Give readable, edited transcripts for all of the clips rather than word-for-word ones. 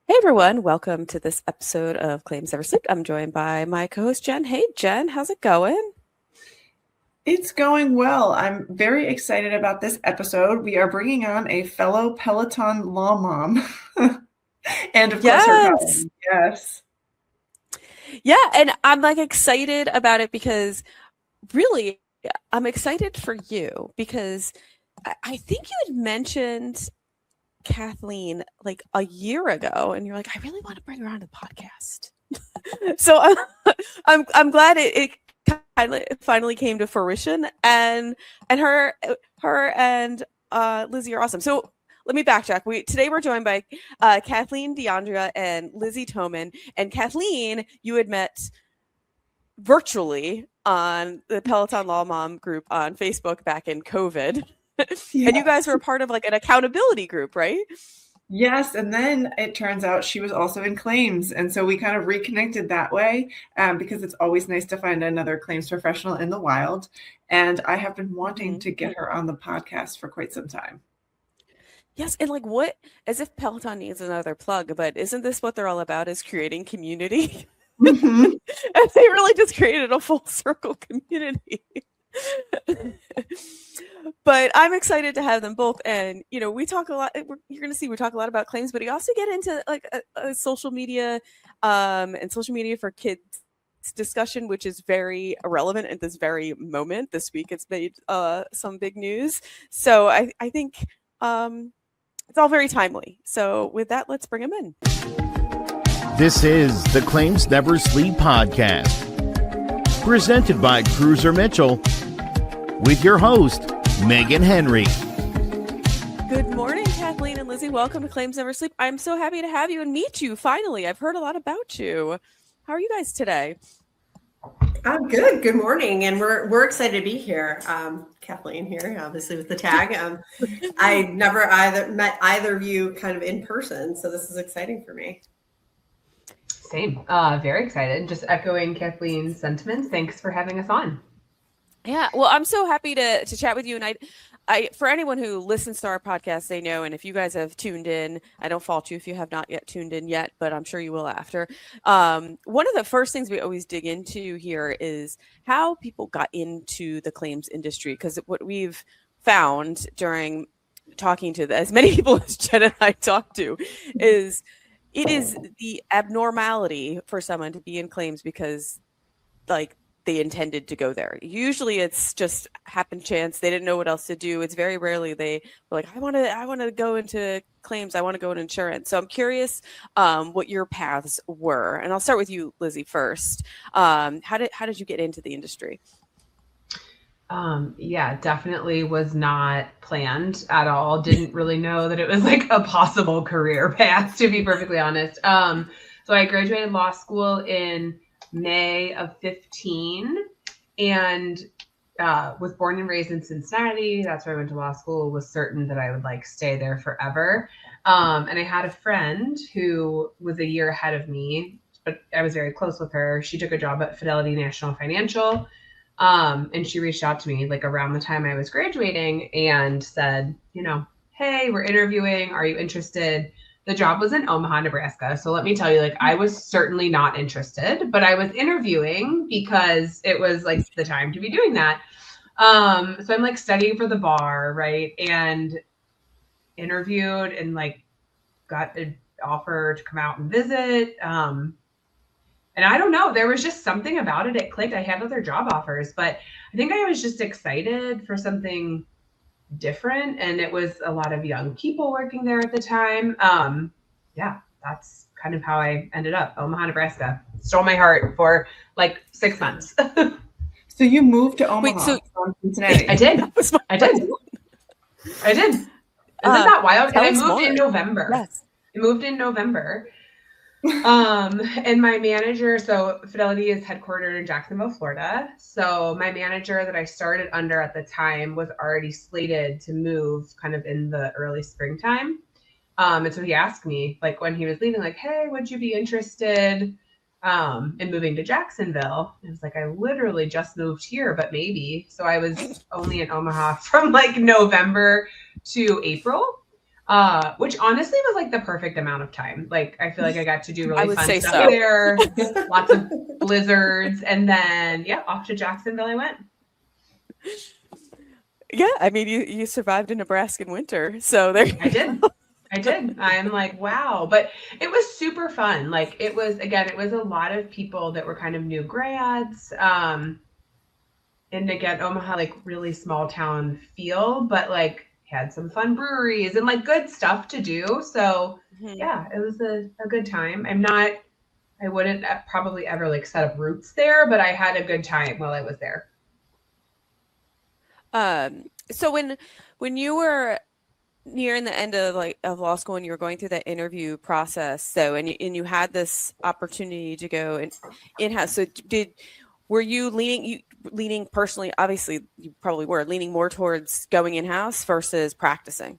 Hey everyone, welcome to this episode of Claims Never Sleep. I'm joined by my co-host Jen. Hey Jen, how's it going? It's going well. I'm very excited about this episode. We are bringing on a fellow Peloton law mom and of course her Yes. colleague. Yes. Yeah, and I'm like excited about it because really I'm excited for you because I think you had mentioned Kathleen like a year ago and you're like, I really want to bring her on the podcast. So I'm glad it kind of finally came to fruition, and her and Lizzie are awesome. So let me backtrack. Today we're joined by Kathleen, DeAndrea, and Lizzie Thoman. And Kathleen, you had met virtually on the Peloton Law Mom group on Facebook back in COVID. And you guys Yes. were part of like an accountability group, right? Yes. And then it turns out she was also in claims. And so we kind of reconnected that way because it's always nice to find another claims professional in the wild. And I have been wanting to get her on the podcast for quite some time. Yes, and like what, as if Peloton needs another plug, but isn't this what they're all about, is creating community? Mhm. And they really just created a full circle community. But I'm excited to have them both. And, you know, we talk a lot, you're going to see, we talk a lot about claims, but we also get into like a social media and social media for kids discussion, which is very relevant at this very moment. This week it's made some big news. So I think it's all very timely. So with that, let's bring him in. This is the Claims Never Sleep podcast, presented by Cruiser Mitchell, with your host, Megan Henry. Good morning, Kathleen and Lizzie. Welcome to Claims Never Sleep. I'm so happy to have you and meet you finally. I've heard a lot about you. How are you guys today? I'm good. Good morning, and we're excited to be here. Kathleen here, obviously with the tag. I never met either of you kind of in person, so this is exciting for me. Same. Very excited. Just echoing Kathleen's sentiments. Thanks for having us on. Yeah, well, I'm so happy to chat with you. And I, for anyone who listens to our podcast, they know. And if you guys have tuned in, I don't fault you if you have not yet tuned in yet, but I'm sure you will after. One of the first things we always dig into here is how people got into the claims industry, because what we've found during talking to as many people as Jen and I talk to is it is the abnormality for someone to be in claims because like they intended to go there. Usually it's just happened chance. They didn't know what else to do. It's very rarely they were like, I want to go into claims. I want to go into insurance. So I'm curious what your paths were. And I'll start with you, Lizzie, first. How did you get into the industry? Yeah, definitely was not planned at all. Didn't really know that it was like a possible career path, to be perfectly honest. So I graduated law school in May of 15 and was born and raised in Cincinnati. That's where I went to law school. Was certain that I would like stay there forever. And I had a friend who was a year ahead of me, but I was very close with her. She took a job at Fidelity National Financial. And she reached out to me like around the time I was graduating and said, hey, we're interviewing. Are you interested? The job was in Omaha, Nebraska. So let me tell you, like, I was certainly not interested, but I was interviewing because it was like the time to be doing that. So I'm like studying for the bar, right? And interviewed and like got an offer to come out and visit. And I don't know, there was just something about it. It clicked. I had other job offers, but I think I was just excited for something different. And it was a lot of young people working there at the time. Yeah, that's kind of how I ended up. Omaha, Nebraska. Stole my heart for like 6 months. So you moved to Omaha. Wait, so from Cincinnati. I did. I did. Isn't that wild? And I moved in November. Yes. I moved in November. And my manager, so Fidelity is headquartered in Jacksonville, Florida. So my manager that I started under at the time was already slated to move kind of in the early springtime. And so he asked me like when he was leaving, like, hey, would you be interested in moving to Jacksonville? And I was like, I literally just moved here, but maybe. So I was only in Omaha from like November to April. which honestly was like the perfect amount of time. Like, I feel like I got to do really would fun say stuff so. there, lots of blizzards, and then off to Jacksonville I went. Yeah, I mean, you survived a Nebraskan winter, so there. I did. I'm like, wow. But it was super fun. Like, it was a lot of people that were kind of new grads. And again, Omaha, like, really small town feel, but like had some fun breweries and like good stuff to do. So yeah, it was a good time. I wouldn't probably ever like set up roots there, but I had a good time while I was there. So when you were nearing the end of law school and you were going through that interview process, and you had this opportunity to go in-house, so were you leaning personally, obviously you probably were leaning more towards going in-house versus practicing?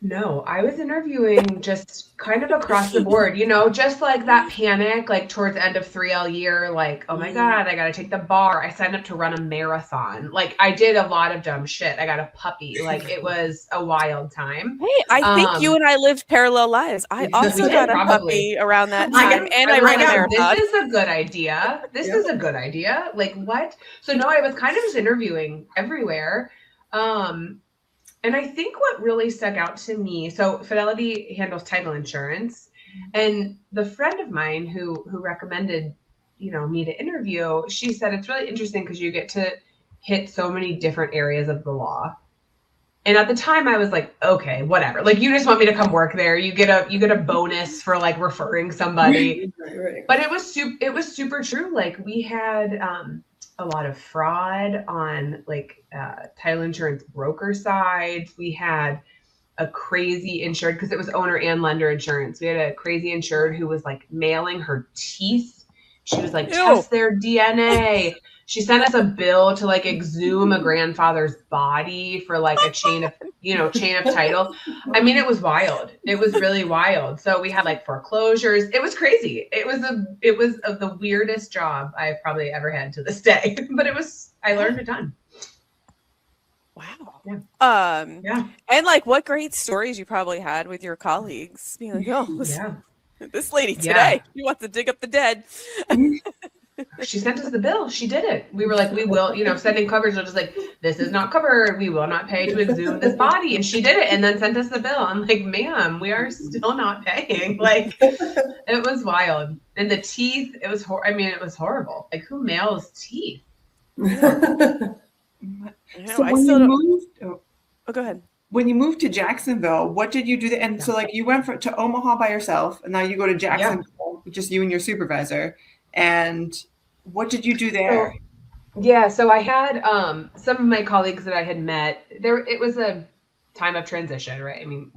No, I was interviewing just kind of across the board, just like that panic, like towards the end of 3L year, like, oh my God, I got to take the bar. I signed up to run a marathon. Like, I did a lot of dumb shit. I got a puppy. Like, it was a wild time. Hey, I think you and I lived parallel lives. I also got a puppy around that time, and I ran a marathon. This is a good idea. This is a good idea. Like, what? So no, I was kind of just interviewing everywhere. And I think what really stuck out to me, so Fidelity handles title insurance, and the friend of mine who recommended, me to interview, she said it's really interesting because you get to hit so many different areas of the law. And at the time I was like, okay, whatever. Like, you just want me to come work there. You get a bonus for like referring somebody. Right. But it was super true. Like, we had a lot of fraud on like title insurance broker sides. We had a crazy insured, because it was owner and lender insurance. We had a crazy insured who was like mailing her teeth. She was like, test their DNA. She sent us a bill to like exhume a grandfather's body for like a chain of title. I mean, it was wild. It was really wild. So we had like foreclosures. It was crazy. It was the weirdest job I've probably ever had to this day, but I learned a ton. Wow. Yeah. And like, what great stories you probably had with your colleagues being like, this lady today, she wants to dig up the dead. She sent us the bill. She did it. We were like, we will, sending coverage. We're just like, this is not covered. We will not pay to exhume this body. And she did it and then sent us the bill. I'm like, ma'am, we are still not paying. Like, it was wild. And the teeth, it was it was horrible. Like, who mails teeth? So go ahead. When you moved to Jacksonville, what did you do? And so like you went to Omaha by yourself, and now you go to Jacksonville, just you and your supervisor. And what did you do there? So I had some of my colleagues that I had met there. It was a time of transition, right? I mean,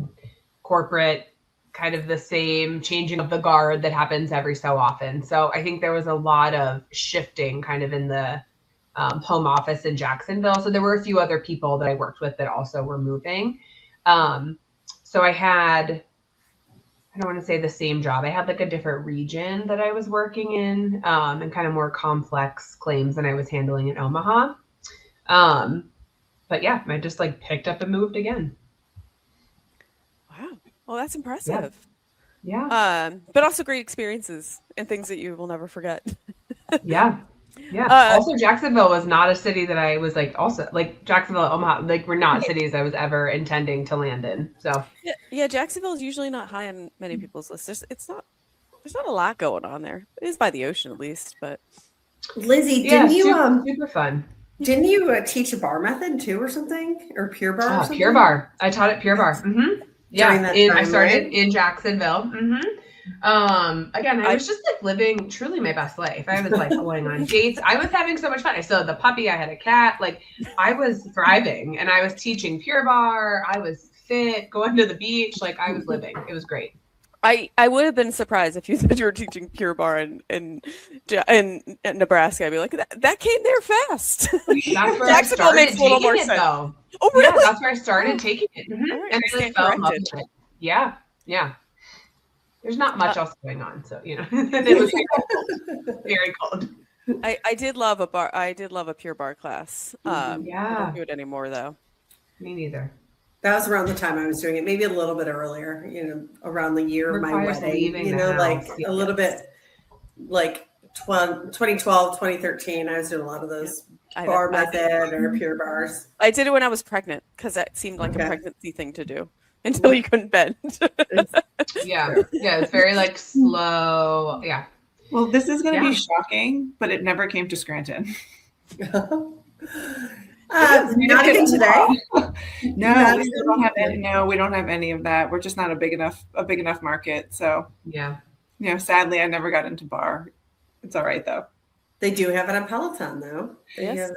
corporate, kind of the same changing of the guard that happens every so often. So I think there was a lot of shifting kind of in the home office in Jacksonville. So there were a few other people that I worked with that also were moving. So I had, I don't want to say the same job. I had like a different region that I was working in, and kind of more complex claims than I was handling in Omaha. But yeah, I just like picked up and moved again. Wow. Well, that's impressive. Yeah. But also great experiences and things that you will never forget. Yeah. Also, Jacksonville was not a city that I was like, also like Jacksonville, Omaha, like were not cities I was ever intending to land in. So yeah, Jacksonville is usually not high on many people's lists. There's not a lot going on there. It is by the ocean at least, but Lizzie, didn't you super fun? Didn't you teach a bar method too, or something, or Pure Bar? Or something? Pure Bar. I taught at Pure Bar. Mm-hmm. Yeah, I started in Jacksonville. Mm-hmm. Again, I was just like living truly my best life. I was like going on dates. I was having so much fun. I still had the puppy. I had a cat. Like, I was thriving, and I was teaching Pure Bar. I was fit, going to the beach. Like, I was living. It was great. I would have been surprised if you said you were teaching Pure Bar in Nebraska. I'd be like, that came there fast. That's where Jacksonville makes a little more sense. Though. Oh, really? Yeah, that's where I started taking it. Mm-hmm. Right, and I really fell in love with it. Yeah. There's not much else going on, so it was very cold. I did love a bar. I did love a Pure Bar class. I Yeah. don't do it anymore though. Me neither. That was around the time I was doing it, maybe a little bit earlier, around the year of my Requires wedding, leaving the like house. a little bit like 2012, 2013. I was doing a lot of those bar method or pure bars. I did it when I was pregnant because that seemed like a pregnancy thing to do until you couldn't bend. Yeah, it's very like slow. Yeah. Well, this is going to be shocking, but it never came to Scranton. Not even today. No, we don't have any. No, we don't have any of that. We're just not a big enough market. So yeah, sadly, I never got into bar. It's all right though. They do have it on Peloton though. They have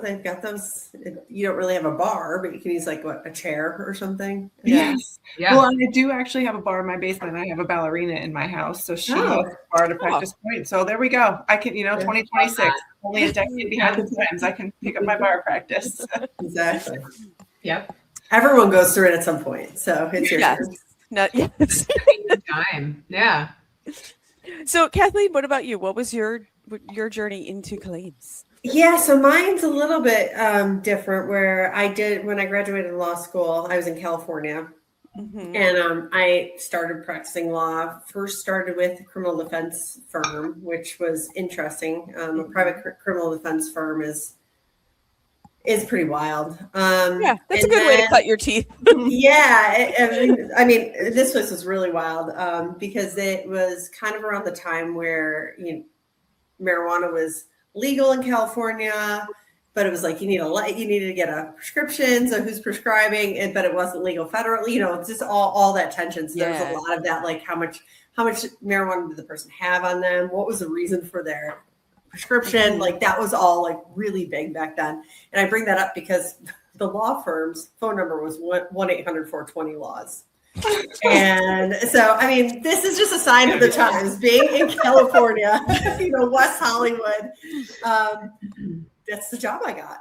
they've got those. You don't really have a bar, but you can use like a chair or something. Yes. Yeah. Well, and I do actually have a bar in my basement. I have a ballerina in my house, so she has a bar to practice point. So there we go. I can, 2026, only a decade behind the times. I can pick up my bar practice. Exactly. Yep. Everyone goes through it at some point, so it's your turn. Yes. Time. Yeah. So Kathleen, what about you? What was your journey into claims? Yeah, so mine's a little bit different. Where when I graduated law school, I was in California, and I started practicing law. First started with a criminal defense firm, which was interesting. A private criminal defense firm is pretty wild. Yeah, that's a good way to cut your teeth. Yeah, I mean, this place was really wild because it was kind of around the time where marijuana was legal in California, but it was like you needed to get a prescription, so who's prescribing, but it wasn't legal federally. It's just all that tension. So there was a lot of that, like how much marijuana did the person have on them? What was the reason for their prescription? Like that was all like really big back then. And I bring that up because the law firm's phone number was 1-800-420-LAWS. And so, I mean, this is just a sign of the times. Being in California, West Hollywood, that's the job I got.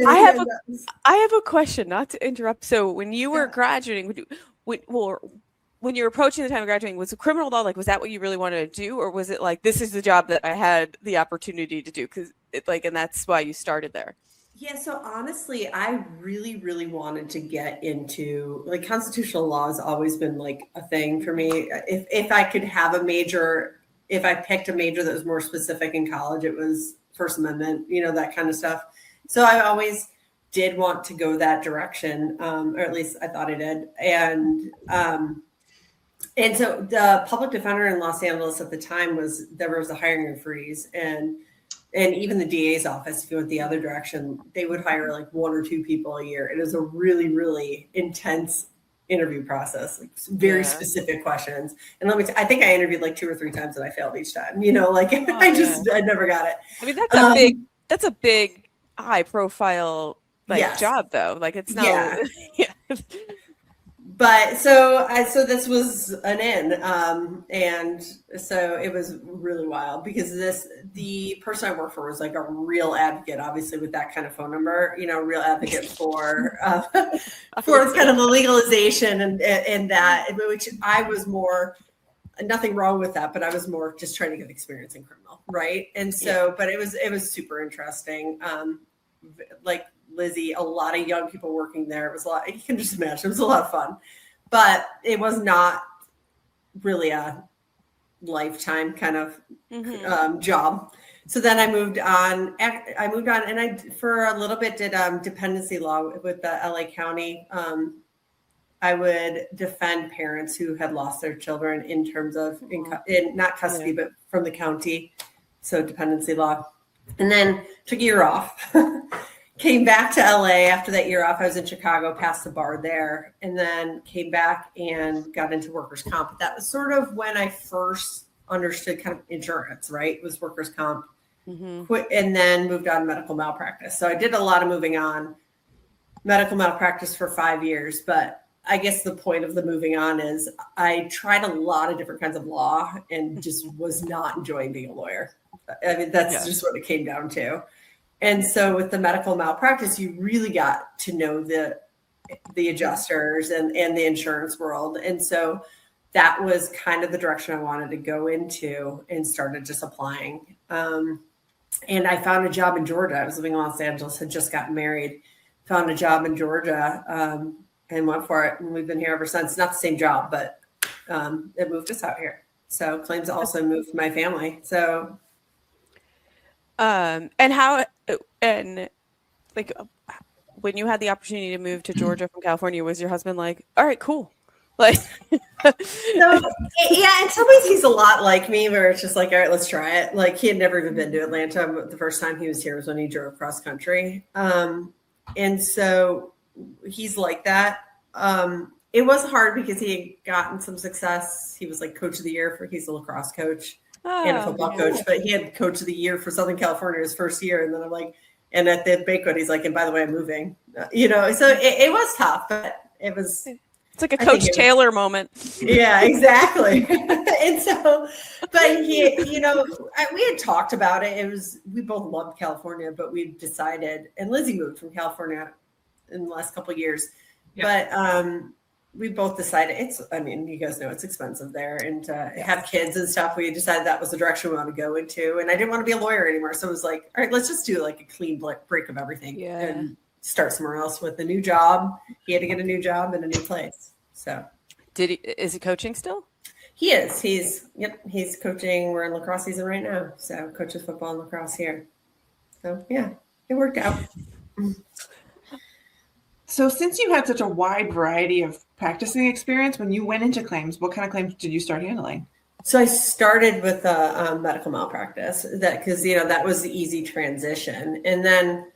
I have a question, not to interrupt. So, when you were graduating, when you were approaching the time of graduating, was criminal law was that what you really wanted to do, or was it like this is the job that I had the opportunity to do? Because and that's why you started there. Yeah, so honestly, I really, really wanted to get into constitutional law has always been a thing for me. If I could have a major, if I picked a major that was more specific in college, it was First Amendment, that kind of stuff. So I always did want to go that direction, or at least I thought I did. And so the public defender in Los Angeles at the time there was a hiring freeze, and even the DA's office, if you went the other direction, they would hire 1 or 2 people a year. It was a really, really intense interview process, very specific questions. And I think I interviewed 2 or 3 times and I failed each time. I never got it. I mean, that's a big high profile job though. It's not. Yeah. But so this was an end, and so it was really wild because the person I worked for was a real advocate, obviously with that kind of phone number, real advocate for kind of the legalization and that, which I was more, nothing wrong with that, but I was more just trying to get experience in criminal, right? And so, but it was super interesting, Lizzie, a lot of young people working there. It was a lot. You can just imagine. It was a lot of fun, but it was not really a lifetime kind of job. So then I moved on. And I for a little bit did dependency law with the LA County. I would defend parents who had lost their children in terms of in not custody, but from the county. So dependency law, and then took a year off. Came back to LA after that year off. I was in Chicago, passed the bar there, and then came back and got into workers' comp. But that was sort of when I first understood kind of insurance, right? It was workers' comp. Quit, and then moved on to medical malpractice. So I did a lot of moving on, medical malpractice for 5 years. But I guess the point of the moving on is I tried a lot of different kinds of law and just was not enjoying being a lawyer. I mean, that's just what it came down to. And so with the medical malpractice, you really got to know the adjusters and the insurance world. And so that was kind of the direction I wanted to go into and started just applying. And I found a job in Georgia. I was living in Los Angeles, had just gotten married. found a job in Georgia and went for it. And we've been here ever since. Not the same job, but it moved us out here. So claims also moved my family. So, and like when you had the opportunity to move to Georgia from California, was your husband like, all right, cool? Like, so yeah, in some ways he's a lot like me, where it's just like, all right, let's try it. Like he had never even been to Atlanta. The first time he was here was when he drove cross country. And so he's like that. It was hard because he had gotten some success. He was like coach of the year he's a lacrosse coach and a football coach, but he had coach of the year for Southern California his first year. And then I'm like, and at the banquet, he's like, and by the way, I'm moving, so it was tough, but it was, it's like a Coach Taylor moment. Yeah, exactly. And so, but we had talked about it. We both loved California, but we decided, and Lizzie moved from California in the last couple of years, but we both decided you guys know it's expensive there, and have kids and stuff. We decided that was the direction we want to go into, and I didn't want to be a lawyer anymore. So it was like, all right, let's just do like a clean break of everything and start somewhere else with a new job. He had to get a new job in a new place. So is he coaching still? He is. He's coaching. We're in lacrosse season right now. So coaches football and lacrosse here. So yeah, it worked out. So since you had such a wide variety of practicing experience, when you went into claims, what kind of claims did you start handling? So I started with a medical malpractice because that was the easy transition. And then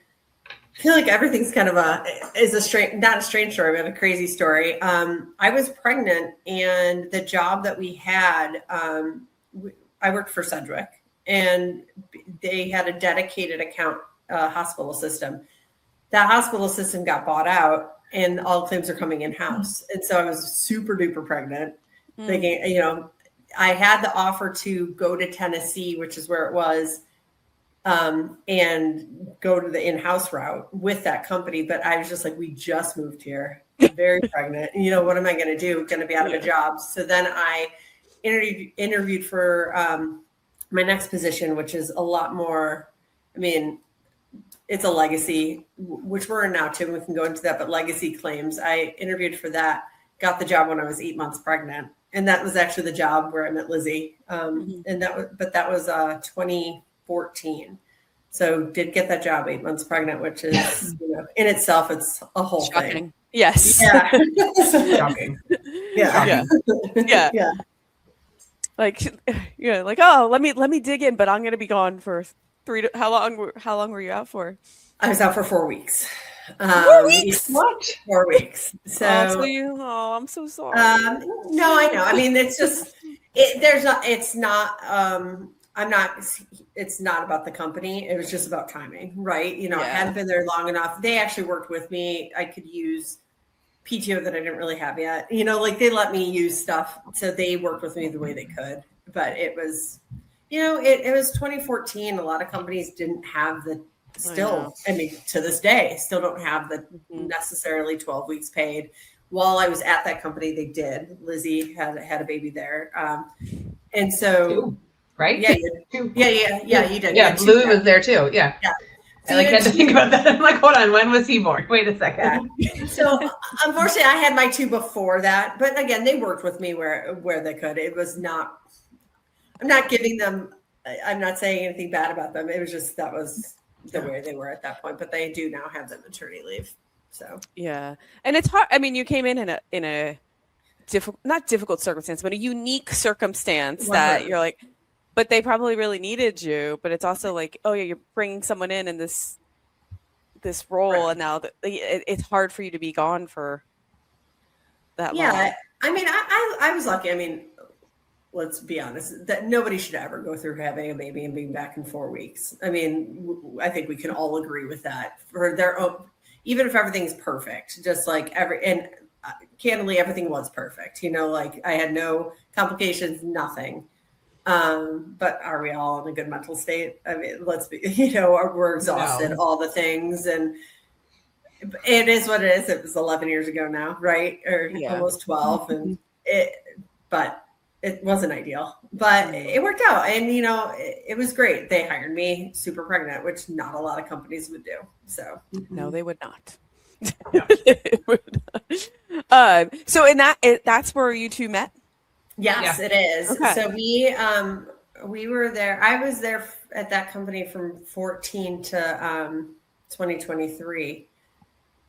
I feel like everything's kind of not a strange story, but a crazy story. I was pregnant, and the job that we had, I worked for Sedgwick, and they had a dedicated account hospital system. That hospital system got bought out, and all claims are coming in-house. And so I was super duper pregnant, thinking, I had the offer to go to Tennessee, which is where it was, and go to the in-house route with that company. But I was just like, we just moved here, very pregnant. What am I going to do? Going to be out of a job. So then I interviewed for my next position, which is a lot more, it's a legacy, which we're in now too. We can go into that, but legacy claims. I interviewed for that, got the job when I was 8 months pregnant. And that was actually the job where I met Lizzie. And that was 2014. So did get that job 8 months pregnant, which is, in itself, it's a whole Shocking. thing. Yes. Yeah. Shocking. Yeah. Yeah. Yeah. Like, oh, let me dig in, but I'm going to be gone for how long were you out for? I was out for 4 weeks. 4 weeks? What? 4 weeks. So, I'm so sorry. No, I know. It's just, it's not about the company. It was just about timing, right? I hadn't been there long enough. They actually worked with me. I could use PTO that I didn't really have yet. They let me use stuff. So they worked with me the way they could, but it was, it was 2014. A lot of companies didn't have to this day, still don't have the necessarily 12 weeks paid. While I was at that company, they did. Lizzie had a baby there. And so, Two, right? Yeah, you did. Yeah, Blue was there too. Yeah. So I had to think about that. I'm like, hold on, when was he born? Wait a second. So unfortunately, I had my 2 before that. But again, they worked with me where they could. It was not, I'm not giving them, I'm not saying anything bad about them. It was just, that was the way they were at that point. But they do now have the maternity leave. So yeah, and it's hard. You came in a not difficult circumstance, but a unique circumstance that you're like, but they probably really needed you. But it's also like, oh yeah, you're bringing someone in this role, right. And now it's hard for you to be gone for that long. Yeah, I was lucky. Let's be honest, that nobody should ever go through having a baby and being back in 4 weeks. I think we can all agree with that for their own. Even if everything's perfect, just like candidly, everything was perfect. I had no complications, nothing. But are we all in a good mental state? Let's be, we're exhausted, all the things. And it is what it is. It was 11 years ago now, right? Or almost 12. And but it wasn't ideal, but it worked out. And, it was great. They hired me super pregnant, which not a lot of companies would do. So no, they would not. So that's where you two met? Yes, it is. Okay. So we were there. I was there at that company from 14 to 2023.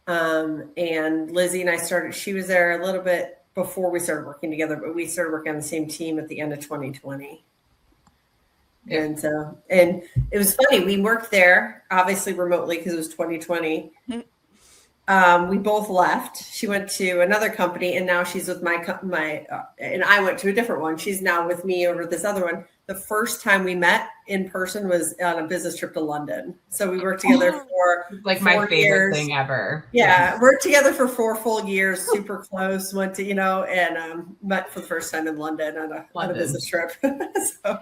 And Lizzie and I started, she was there a little bit before we started working together, but we started working on the same team at the end of 2020. Yeah. And it was funny. We worked there obviously remotely because it was 2020. We both left. She went to another company, and now she's with and I went to a different one. She's now with me over this other one. The first time we met in person was on a business trip to London. So we worked together for like 4 my favorite years. thing ever. Yeah, worked together for 4 full years, super close. Went to and met for the first time in London on a business trip. So.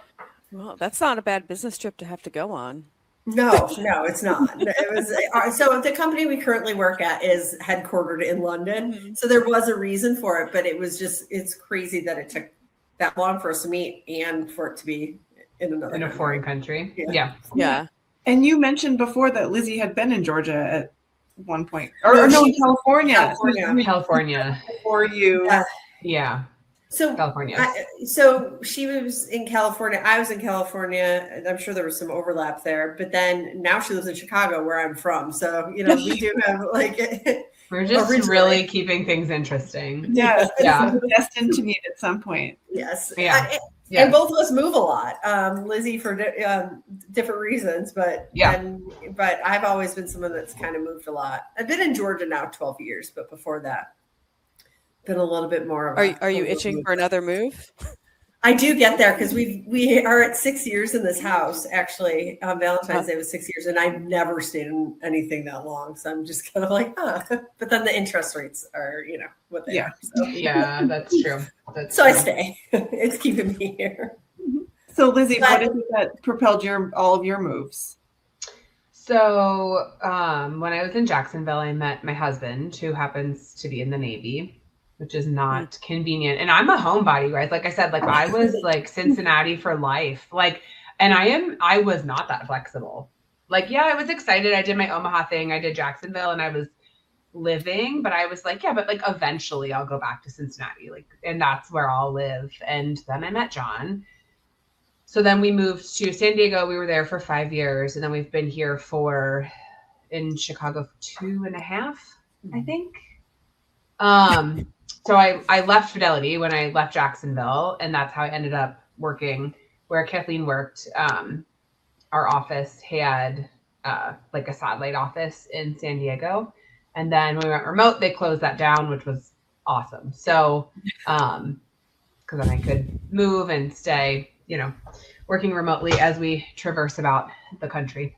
Well, that's not a bad business trip to have to go on. No, it's not. It was so the company we currently work at is headquartered in London. Mm-hmm. So there was a reason for it, but it's crazy that it took that long for us to meet and for it to be in a foreign country. Yeah. And you mentioned before that Lizzie had been in in California. California. Before you. Yeah. So California. So she was in California. I was in California. I'm sure there was some overlap there. But then now she lives in Chicago, where I'm from. So we do have we're just really keeping things interesting. Yes, yeah. Destined to meet at some point. Yes. Yeah. And both of us move a lot. Lizzie for different reasons, but I've always been someone that's kind of moved a lot. I've been in Georgia now 12 years, but before that. Been a little bit more. Are you itching for another move? I do get there because we are at 6 years in this house. Actually, Valentine's Day was 6 years, and I've never stayed in anything that long. So I'm just kind of like, But then the interest rates are, what they are. So. Yeah, that's true. I stay. It's keeping me here. So Lizzie, what is it that propelled all of your moves? So when I was in Jacksonville, I met my husband, who happens to be in the Navy, which is not convenient. And I'm a homebody, right? Like I said, I was Cincinnati for life. And I was not that flexible. I was excited. I did my Omaha thing. I did Jacksonville and I was living, but I was eventually I'll go back to Cincinnati. And that's where I'll live. And then I met John. So then we moved to San Diego. We were there for 5 years. And then we've been here in Chicago for 2.5, I think. So I left Fidelity when I left Jacksonville, and that's how I ended up working where Kathleen worked. Our office had a satellite office in San Diego, and then when we went remote, they closed that down, which was awesome. So, because then I could move and stay, working remotely as we traverse about the country.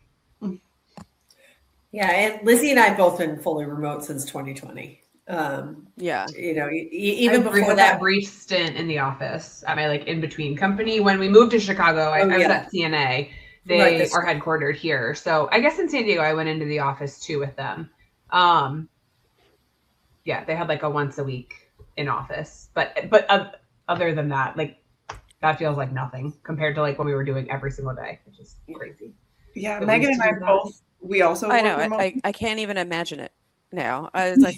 Yeah, and Lizzie and I have both been fully remote since 2020. Even before that brief stint in the office at my in between company, when we moved to Chicago, I was at CNA. They are headquartered here. So I guess in San Diego, I went into the office too with them. They had a once a week in office, but other than that, that feels like nothing compared to when we were doing every single day, which is crazy. Yeah. Meghan and I both, we also, I know, I can't even imagine it now. I was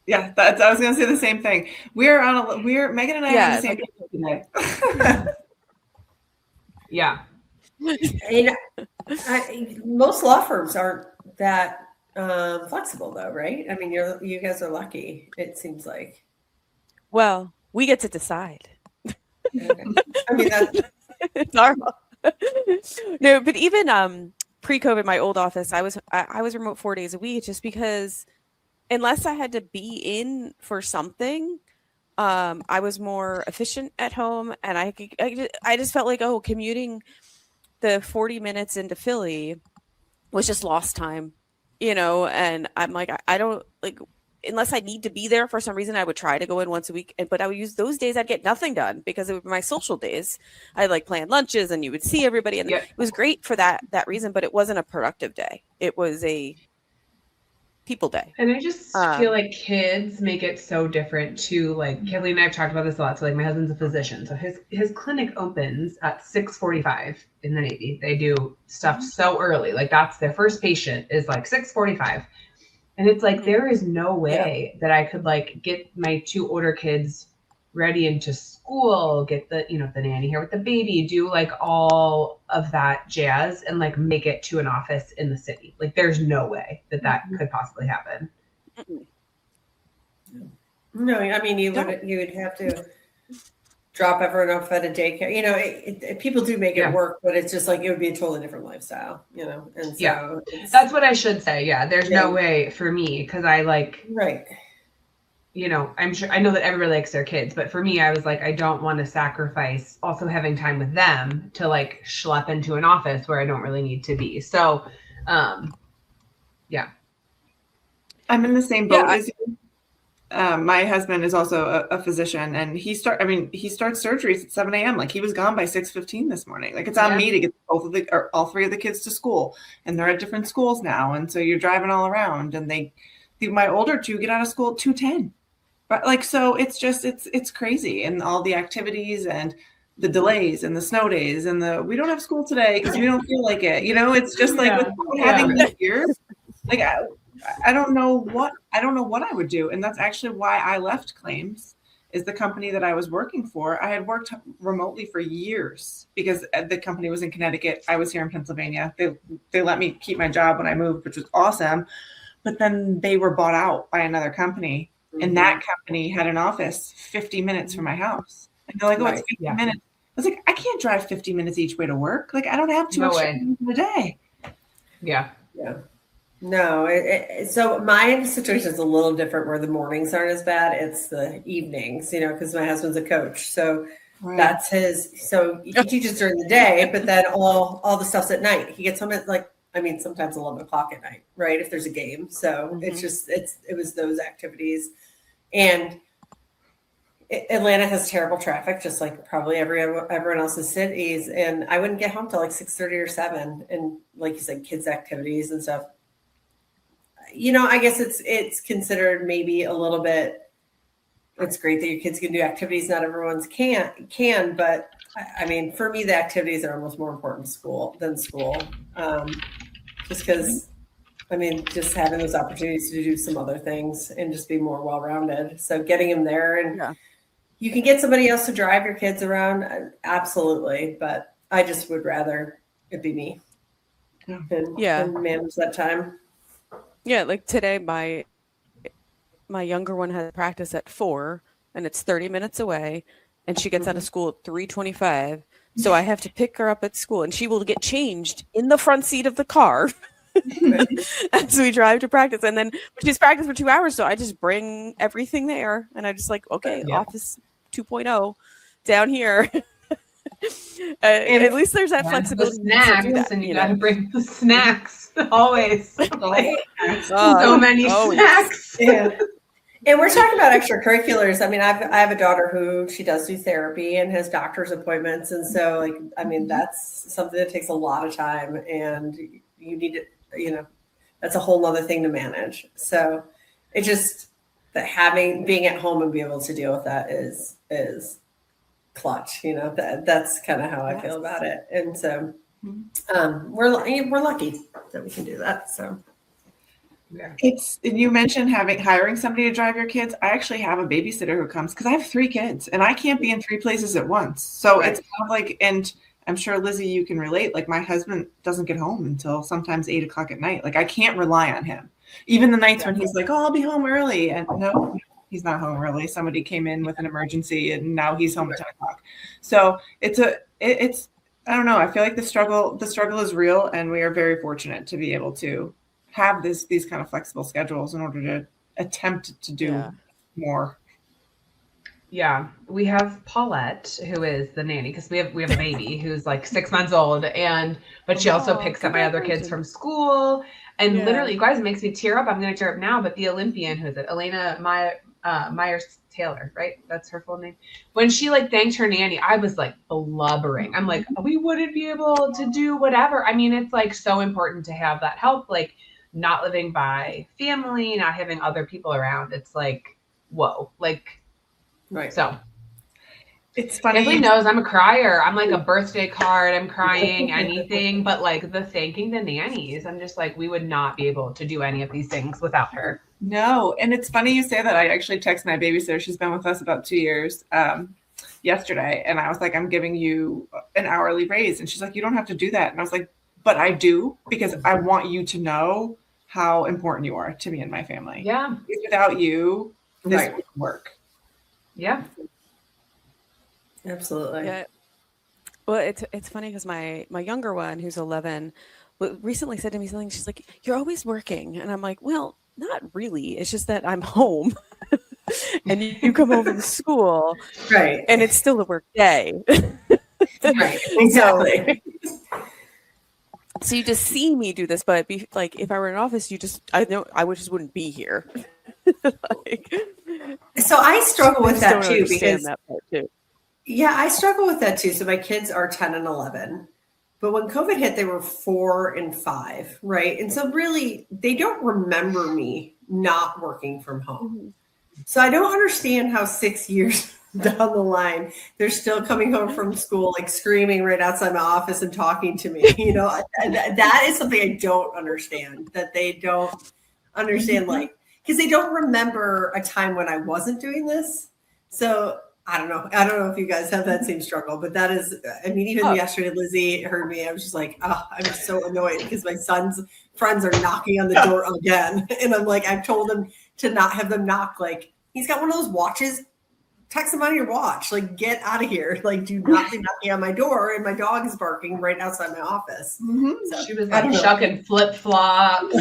yeah, I was going to say the same thing. Meghan and I are on the same page today. Yeah. Most law firms aren't that flexible though, right? I mean, you guys are lucky, it seems like. Well, we get to decide. Okay. I mean, it's our No, but even pre-COVID, my old office, I was remote 4 days a week just because unless I had to be in for something, I was more efficient at home, and I just felt like commuting the 40 minutes into Philly was just lost time, and I'm I don't unless I need to be there for some reason, I would try to go in once a week, but I would use those days. I'd get nothing done because it would be my social days. I'd plan lunches and you would see everybody, and it was great for that reason, but it wasn't a productive day. It was a people day. And I just feel like kids make it so different too. Like Kathleen and I have talked about this a lot. So like my husband's a physician. So his clinic opens at 6:45 in the Navy. They do stuff so early. Like that's their first patient is like 6:45. And it's like, there is no way that I could like get my 2 older kids ready into school, get the nanny here with the baby, do like all of that jazz and like make it to an office in the city. Like there's no way that could possibly happen. No, I mean, you would have to drop everyone off at a daycare. People do make it work, but it's just like, it would be a totally different lifestyle, and so that's what I should say. Yeah. There's no way for me. Cause I like, right. I'm sure I know that everybody likes their kids, but for me, I was like, I don't want to sacrifice also having time with them to like schlep into an office where I don't really need to be. So, yeah. I'm in the same boat as you. My husband is also a physician, and he starts surgeries at 7 a.m. Like he was gone by 6:15 this morning. Like it's on me to get all 3 of the kids to school, and they're at different schools now. And so you're driving all around, and my older 2 get out of school at 2:10. But like, so it's just, it's crazy. And all the activities and the delays and the snow days and we don't have school today because we don't feel like it. It's just like without having the year, like I don't know what I would do. And that's actually why I left Claims, is the company that I was working for. I had worked remotely for years because the company was in Connecticut. I was here in Pennsylvania. They let me keep my job when I moved, which was awesome. But then they were bought out by another company. And that company had an office 50 minutes from my house. And they're like, it's 50 minutes. I was like, I can't drive 50 minutes each way to work. Like, I don't have 2 extra minutes a day. Yeah. Yeah. No. So my situation is a little different where the mornings aren't as bad. It's the evenings, because my husband's a coach. So that's so he teaches during the day, but then all the stuff's at night. He gets home at sometimes 11 o'clock at night, right? If there's a game. So it was those activities. And Atlanta has terrible traffic, just like probably everyone else's cities. And I wouldn't get home till like 6:30 or 7. And like you said, kids activities and stuff. I guess it's considered maybe a little bit, it's great that your kids can do activities. Not everyone's can, but I mean, for me, the activities are almost more important than school. Just because, just having those opportunities to do some other things and just be more well-rounded. So getting them there, and you can get somebody else to drive your kids around. Absolutely. But I just would rather it be me and manage that time. Yeah. Like today, my younger one has practice at 4 and it's 30 minutes away. And she gets out of school at 3:25. So I have to pick her up at school, and she will get changed in the front seat of the car. And so we drive to practice. And then she's practiced for 2 hours. So I just bring everything there. And I just like, okay, office 2.0 down here. At least there's that flexibility. The snacks, and you got to bring the snacks always. So many snacks. Yeah. And we're talking about extracurriculars. I have a daughter who she does do therapy and has doctor's appointments. And so that's something that takes a lot of time, and you need to, that's a whole nother thing to manage. So it just, that being at home and be able to deal with that is clutch, that's kind of how I feel about it. And so we're lucky that we can do that. So. Yeah. You mentioned hiring somebody to drive your kids. I actually have a babysitter who comes because I have 3 kids and I can't be in 3 places at once. So it's kind of like, and I'm sure Lizzie, you can relate. Like my husband doesn't get home until sometimes 8 o'clock at night. Like I can't rely on him. Even the nights when he's like, oh, I'll be home early. And no, he's not home early. Somebody came in with an emergency and now he's home at 10 o'clock. So it's I don't know. I feel like the struggle is real, and we are very fortunate to be able to have these kind of flexible schedules in order to attempt to do more. Yeah, we have Paulette, who is the nanny, because we have a baby who's like 6 months old, but she also picks up my other kids from school, and literally, you guys, it makes me tear up. I'm going to tear up now, but the Olympian, who is it? Elena Myers Taylor, right? That's her full name. When she thanked her nanny, I was like blubbering. I'm like, we wouldn't be able to do whatever. It's like so important to have that help. Like, not living by family, not having other people around, it's like, whoa, like, Right. So it's funny. Kathleen knows I'm a crier. I'm like a birthday card. I'm crying, anything, but like the thanking the nannies. I'm just like, we would not be able to do any of these things without her. No, and it's funny you say that. I actually text my babysitter. She's been with us about 2 years. Yesterday, and I was like, I'm giving you an hourly raise, and she's like, you don't have to do that. And I was like, but I do, because I want you to know how important you are to me and my family. Yeah. Without you, this Right. wouldn't work. Yeah. Absolutely. Yeah. Well, it's funny because my younger one, who's 11, recently said to me something. She's like, "You're always working," and I'm like, "Well, not really. It's just that I'm home, and you come home from school, Right. and it's still a work day." Right. Exactly. So you just see me do this, but like if I were in an office, I just wouldn't be here. Like, So I struggle with just that don't too, understand because that part too. yeah, I struggle with that too. So my kids are 10 and 11, but when COVID hit, they were 4 and 5, right? And so really, they don't remember me not working from home. So I don't understand how 6 years down the line, they're still coming home from school, like screaming right outside my office and talking to me. You know, that is something I don't understand, that they don't understand, like, because they don't remember a time when I wasn't doing this. So I don't know. I don't know if you guys have that same struggle, but that is, I mean, even yesterday, Lizzie heard me. I was just like, oh, I'm so annoyed because my son's friends are knocking on the door again. And I'm like, I've told him to not have them knock. Like, he's got one of those watches. Text them on your watch. Like, get out of here. Like, do not be knocking on my door. And my dog is barking right outside my office. So, She was like chucking flip flops. I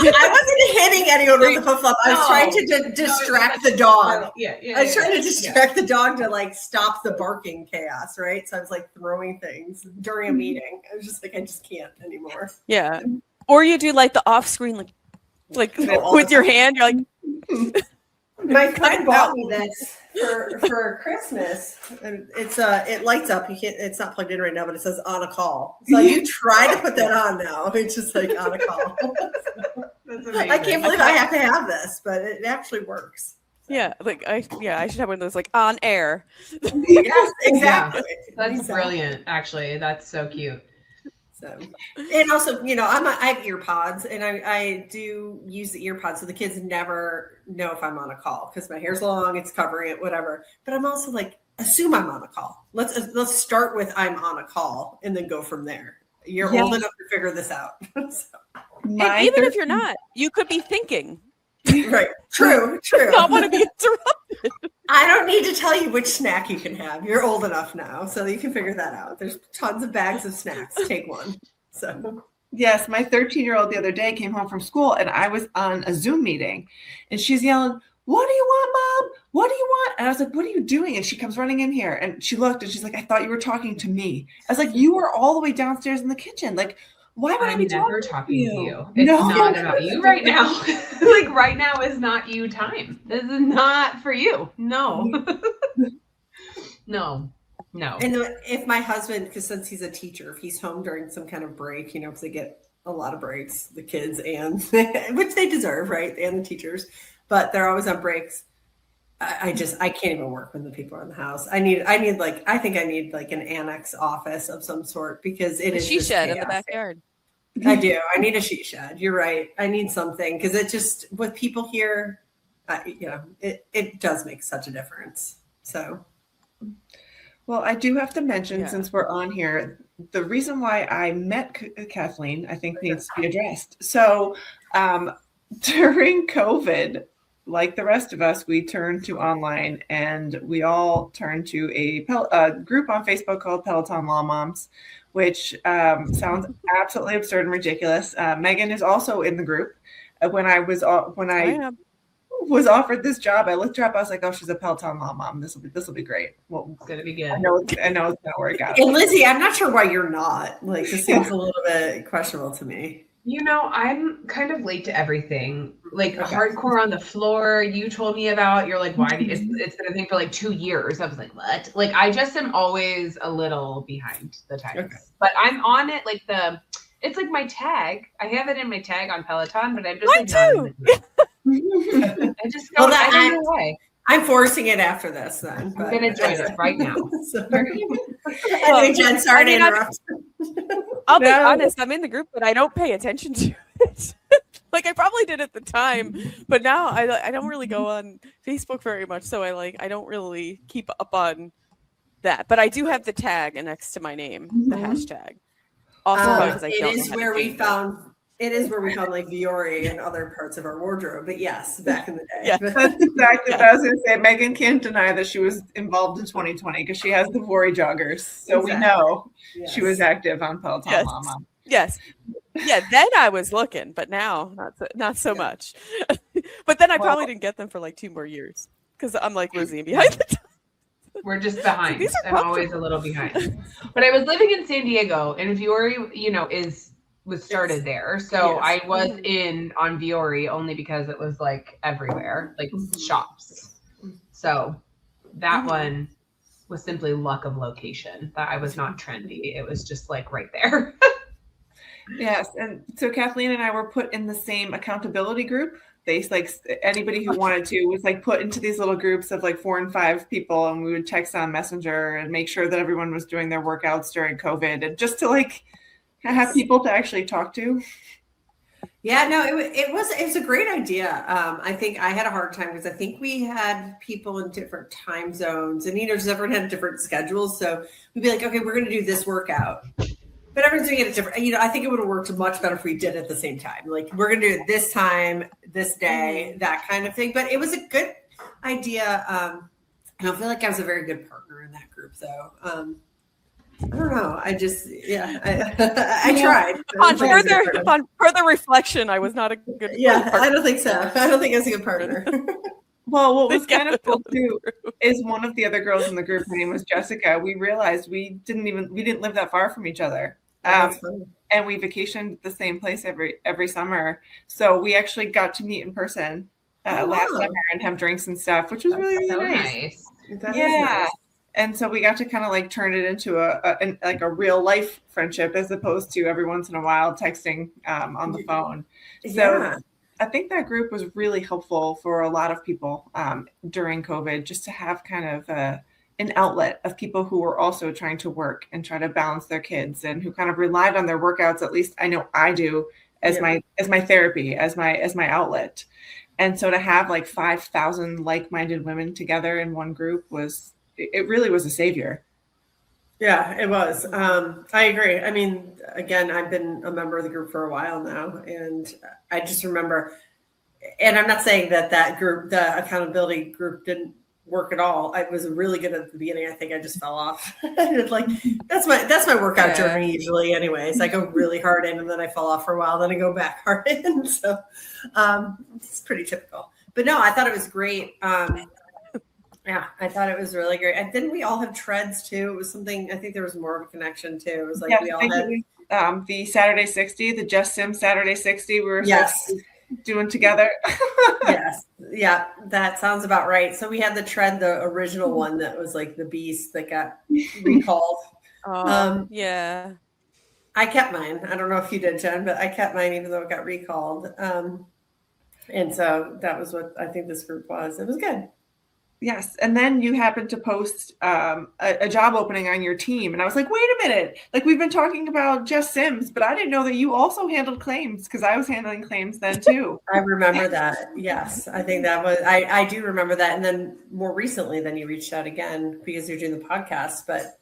wasn't hitting anyone with the flip flop. I was trying to distract the dog. I was trying to distract the dog to like stop the barking chaos, right? So I was like throwing things during a meeting. I was just like, I just can't anymore. Yeah. Or you do like the off screen, like with your hand, you're like. My friend bought me this for Christmas, and it lights up. It's not plugged in right now, but it says on a call. So you try to put that on now. It's just like on a call. That's amazing. I can't believe I have to have this, but it actually works. Yeah, like I should have one of those like on air. Yes, exactly. Yeah, that's brilliant. Actually, that's so cute. So, and also, you know, I have ear pods, and I do use the ear pods, so the kids never know if I'm on a call because my hair's long, it's covering it, whatever. But I'm also like, assume I'm on a call. Let's start with I'm on a call, and then go from there. You're old enough to figure this out. So. And even if you're not, you could be thinking. Right. True. Not want to be interrupted. I don't need to tell you which snack you can have. You're old enough now, so you can figure that out. There's tons of bags of snacks. Take one. So Yes, my 13-year-old the other day came home from school, and I was on a Zoom meeting, and she's yelling, "What do you want, Mom? What do you want?" And I was like, "What are you doing?" And she comes running in here, and she looked, and she's like, "I thought you were talking to me." I was like, "You were all the way downstairs in the kitchen. Like, why would I be never talking to you? It's No. not about you right now. Like right now is not you time. This is not for you. No. No. And if my husband, because since he's a teacher, if he's home during some kind of break, you know, because they get a lot of breaks, the kids and which they deserve, right? And the teachers, but they're always on breaks. I can't even work when the people are in the house. I think I need like an annex office of some sort because it is She shed in the backyard. I do. I need a she shed. You're right. I need something because it just with people here, it does make such a difference. So. Well, I do have to mention, since we're on here, the reason why I met Kathleen, I think needs to be addressed. So during COVID, like the rest of us, we turned to online, and we all turned to a group on Facebook called Peloton Law Moms, which sounds absolutely absurd and ridiculous. Megan is also in the group. When I was offered this job, I looked her up. I was like, "Oh, she's a Peloton Law Mom. This will be great." Well, It's gonna be good. I know it's gonna work out. And Lizzie, I'm not sure why you're not. Like, this seems a little bit questionable to me. You know, I'm kind of late to everything. Like hardcore on the floor. You told me about. You're like, why? It's been a thing for like 2 years. I was like, what? Like, I just am always a little behind the times. But I'm on it. Like it's like my tag. I have it in my tag on Peloton, but I'm just Mine like not in too. the group. I just don't, I don't know why. I'm forcing it after this then. I'm going to join it right now. Sorry. Anyway, Jen, sorry to interrupt. I'll be honest, I'm in the group, but I don't pay attention to it. Like I probably did at the time, but now I don't really go on Facebook very much, so I don't really keep up on that. But I do have the tag next to my name, the hashtag. Also, because I don't know how to change it is where we found like Viore and other parts of our wardrobe. But yes, back in the day. Yeah. That's exactly what I was going to say. Meghan can't deny that she was involved in 2020 because she has the Viore joggers. So we know she was active on Peloton Mama. Yes. Yeah, then I was looking, but now not so much. But then I probably didn't get them for like 2 more years because I'm like Lizzie behind the time. We're just behind. These are I'm always a little behind. But I was living in San Diego, and Viore, was started there. So I was in on Viore only because it was like everywhere, like shops. So that one was simply luck of location. That I was not trendy. It was just like right there. Yes, and so Kathleen and I were put in the same accountability group. They like anybody who wanted to was like put into these little groups of like 4 and 5 people, and we would text on Messenger and make sure that everyone was doing their workouts during COVID, and just to like have people to actually talk to. Yeah, no, it was a great idea. I think I had a hard time because I think we had people in different time zones, and just everyone had different schedules. So we'd be like, okay, we're going to do this workout. But everyone's doing it at different, I think it would have worked much better if we did it at the same time. Like, we're going to do it this time, this day, that kind of thing. But it was a good idea. I don't feel like I was a very good partner in that group, though. I don't know. I just, I tried. On further reflection, I was not a good partner. I don't think so. I don't think I was a good partner. Well, what was kind of cool too is one of the other girls in the group, her name was Jessica. We realized we didn't live that far from each other. And we vacationed at the same place every summer. So we actually got to meet in person last summer and have drinks and stuff, which was really nice. Nice. And so we got to kind of like turn it into a real life friendship as opposed to every once in a while texting on the phone. So I think that group was really helpful for a lot of people during COVID, just to have kind of an outlet of people who were also trying to work and try to balance their kids, and who kind of relied on their workouts. At least I know I do as my therapy, as my outlet. And so to have like 5,000 like-minded women together in one group it really was a savior. Yeah, it was. I agree. I mean, again, I've been a member of the group for a while now, and I just remember, and I'm not saying that group, the accountability group, didn't work at all. I was really good at the beginning. I think I just fell off. Like that's my workout journey usually. Anyways, I go really hard in, and then I fall off for a while. Then I go back hard in. So it's pretty typical. But no, I thought it was great. Yeah, I thought it was really great. And didn't we all have treads too? It was something, I think there was more of a connection too. It was like we all had the Saturday 60, the Just Sim Saturday 60 we were doing together. Yes. Yeah, that sounds about right. So we had the tread, the original one that was like the beast that got recalled. Yeah. I kept mine. I don't know if you did, Jen, but I kept mine even though it got recalled. And so that was what I think this group was. It was good. Yes. And then you happened to post a job opening on your team. And I was like, wait a minute. Like, we've been talking about Just Sims, but I didn't know that you also handled claims, because I was handling claims then too. I remember that. Yes. I think that was, I do remember that. And then more recently, then you reached out again because you're doing the podcast. But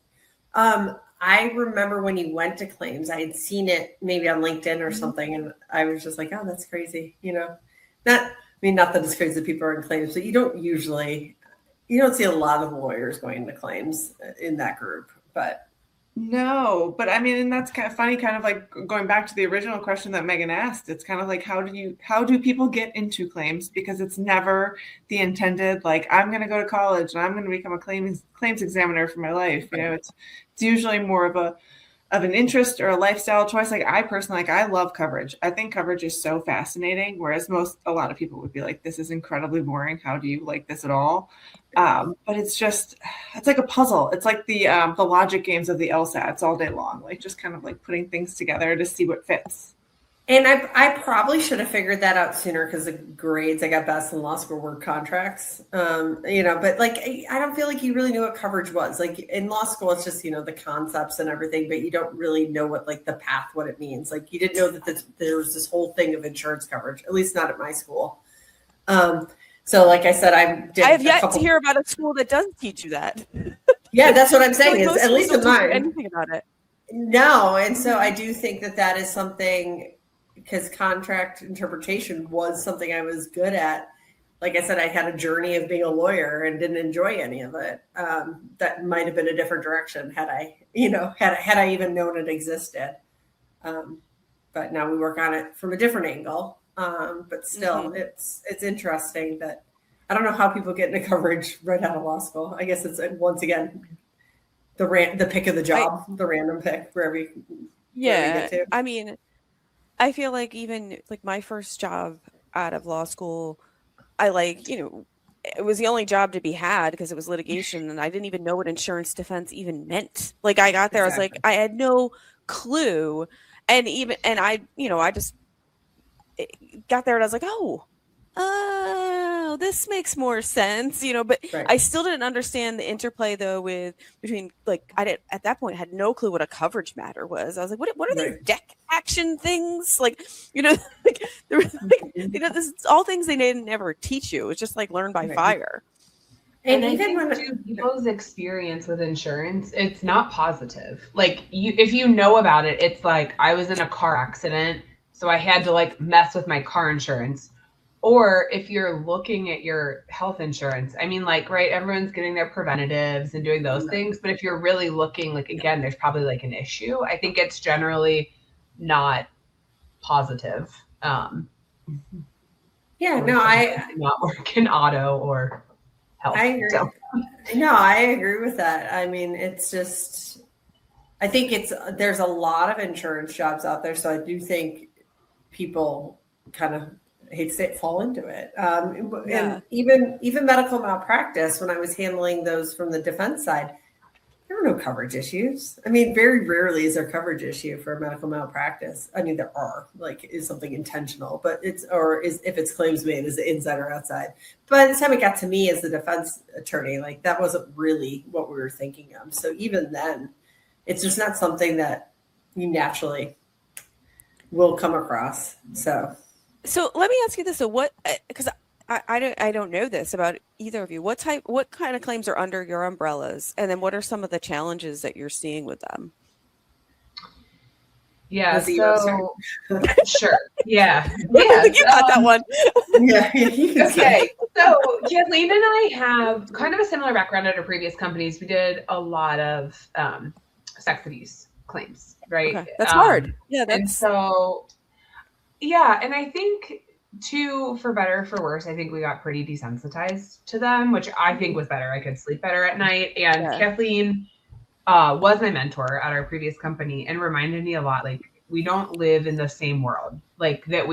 I remember when you went to claims, I had seen it maybe on LinkedIn or something. And I was just like, oh, that's crazy. Not that it's crazy that people are in claims, but you don't see a lot of lawyers going to claims in that group, but no, but I mean, and that's kind of funny, kind of like going back to the original question that Meghan asked. It's kind of like, how do people get into claims? Because it's never the intended, like, I'm going to go to college and I'm going to become a claims examiner for my life. It's usually more of an interest or a lifestyle choice. Like, I personally, I love coverage. I think coverage is so fascinating, whereas a lot of people would be like, this is incredibly boring. How do you like this at all? But it's just, it's like a puzzle. It's like the logic games of the LSATs all day long, like just kind of like putting things together to see what fits. And I probably should have figured that out sooner because the grades I got best in law school were contracts. But like I don't feel like you really knew what coverage was. Like in law school, it's just the concepts and everything, but you don't really know what like the path, what it means. Like you didn't know that there was this whole thing of insurance coverage, at least not at my school. So like I said, I have yet to hear about a school that doesn't teach you that. Yeah, that's what I'm saying. Like is at least in mine, anything about it. No, and so I do think that is something. Because contract interpretation was something I was good at. Like I said, I had a journey of being a lawyer and didn't enjoy any of it. That might have been a different direction had I even known it existed. But now we work on it from a different angle. But still, it's interesting that I don't know how people get into coverage right out of law school. I guess it's once again the pick of the job, the random pick wherever you get to. I mean, I feel like even like my first job out of law school, I it was the only job to be had because it was litigation and I didn't even know what insurance defense even meant. Like I got there, I was like, I had no clue. And I just got there and I was like, oh, this makes more sense, but right. I still didn't understand the interplay though between like I at that point had no clue what a coverage matter was. I was like, what are these deck action things? Like, like there was this is all things they didn't ever teach you. It's just like learn by fire. And even when people's experience with insurance, it's not positive. Like if you know about it, it's like I was in a car accident, so I had to like mess with my car insurance. Or if you're looking at your health insurance, I mean, like, right, everyone's getting their preventatives and doing those things. But if you're really looking, like, again, there's probably like an issue. I think it's generally not positive. I not work in auto or health. I agree. So. No, I agree with that. I mean, it's just, I think there's a lot of insurance jobs out there. So I do think people kind of, I hate to say it, fall into it. And even medical malpractice, when I was handling those from the defense side, there were no coverage issues. I mean, very rarely is there a coverage issue for medical malpractice. I mean, there are, like, is something intentional, but if it's claims made, is it inside or outside? But by the time it got to me as the defense attorney, like that wasn't really what we were thinking of. So even then, it's just not something that you naturally will come across. So let me ask you this: so what? Because I don't know this about either of you. What kind of claims are under your umbrellas, and then what are some of the challenges that you're seeing with them? Yeah. So sure. Yeah. You got that one. Yeah. Okay. So Kathleen and I have kind of a similar background at our previous companies. We did a lot of sex abuse claims, right? Okay. That's hard. Yeah. And so. Yeah, and I think too, for better or for worse, I think we got pretty desensitized to them, which I think was better. I could sleep better at night. And Kathleen was my mentor at our previous company and reminded me a lot, like, we don't live in the same world, like that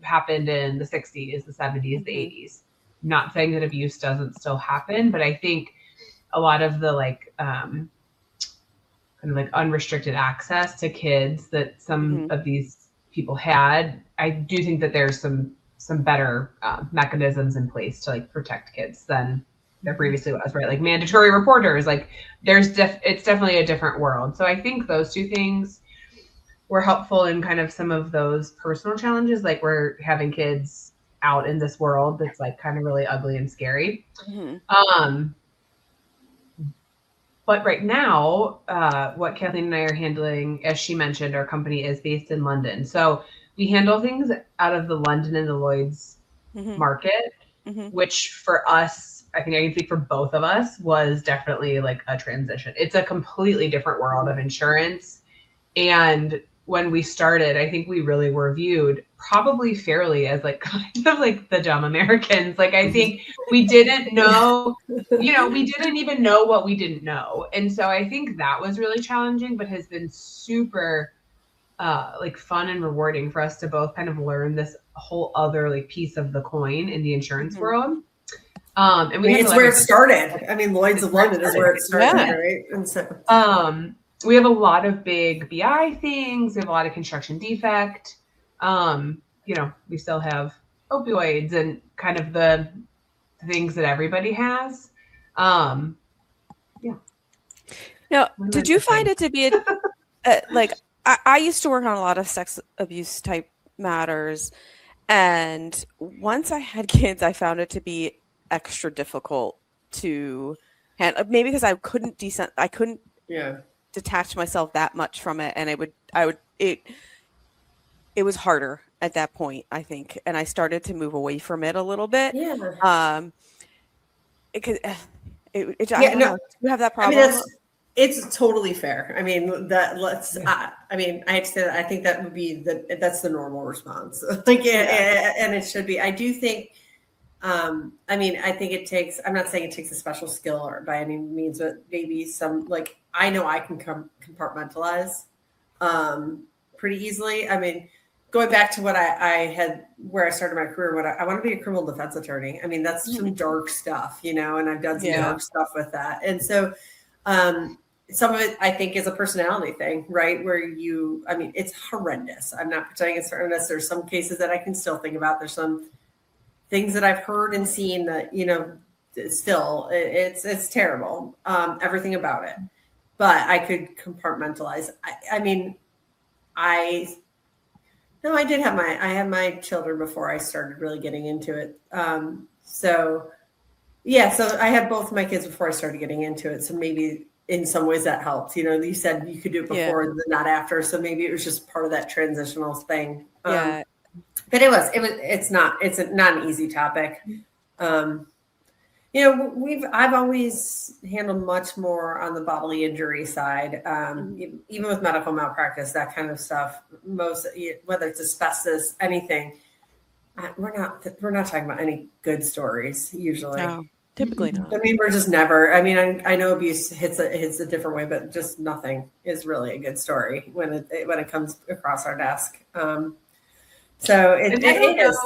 happened in the 60s, the 70s, the 80s. Not saying that abuse doesn't still happen, but I think a lot of the kind of like unrestricted access to kids that some of these people had, I do think that there's some better mechanisms in place to like protect kids than there previously was, right? Like mandatory reporters, like it's definitely a different world. So I think those two things were helpful in kind of some of those personal challenges, like we're having kids out in this world that's like kind of really ugly and scary. But right now, what Kathleen and I are handling, as she mentioned, our company is based in London. So we handle things out of the London and the Lloyd's market, which for us, I think I can speak for both of us, was definitely like a transition. It's a completely different world of insurance. And when we started, I think we really were viewed probably fairly as like kind of like the dumb Americans. Like I think we didn't know, we didn't even know what we didn't know. And so I think that was really challenging, but has been super like fun and rewarding for us to both kind of learn this whole other like piece of the coin in the insurance world. And we it's where it started. I mean, Lloyd's of London is where it started, Yeah. right? And so, we have a lot of big BI things. We have a lot of construction defect. We still have opioids and kind of the things that everybody has. Now, did you find it to be like I used to work on a lot of sex abuse type matters, and once I had kids, I found it to be extra difficult to handle. Maybe because I couldn't detach myself that much from it, and it was harder at that point, I think, and I started to move away from it a little bit. Yeah. I don't know. Do you have that problem? I mean, it's totally fair. I mean, I have to say that I think that would be that's the normal response. And it should be. I do think, I think it takes, I'm not saying it takes a special skill or by any means, but maybe some, I know I can compartmentalize pretty easily. I mean, going back to what I had, where I started my career, I want to be a criminal defense attorney. I mean, that's some dark stuff, and I've done some dark stuff with that. And so some of it, I think, is a personality thing, right? Where it's horrendous. I'm not pretending it's horrendous. There's some cases that I can still think about. There's some things that I've heard and seen that, still it's terrible. Everything about it, but I could compartmentalize. I had my children before I started really getting into it. So I had both my kids before I started getting into it. So maybe in some ways that helped. You said you could do it before and not after. So maybe it was just part of that transitional thing. But it's not an easy topic. I've always handled much more on the bodily injury side, even with medical malpractice, that kind of stuff. Whether it's asbestos, anything, we're not talking about any good stories usually. No, typically not. I mean, we're just never. I mean, I know abuse hits a different way, but just nothing is really a good story when it comes across our desk. So it is.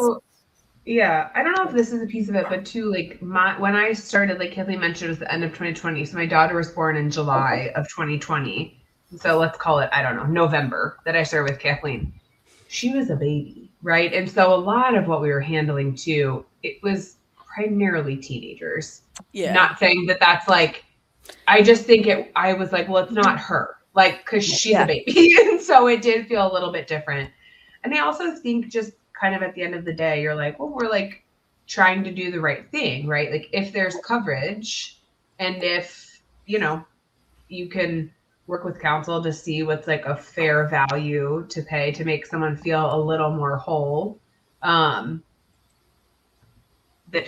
Yeah, I don't know if this is a piece of it, but too, when I started, like Kathleen mentioned, it was the end of 2020. So my daughter was born in July of 2020. So let's call it, I don't know, November that I started with Kathleen. She was a baby, right? And so a lot of what we were handling too, it was primarily teenagers. Yeah. Not saying that that's I just think I was like, well, it's not her, because she's a baby. And so it did feel a little bit different. And I also think just kind of at the end of the day, you're like, well, we're trying to do the right thing, right? If there's coverage and if, you can work with counsel to see what's a fair value to pay to make someone feel a little more whole, that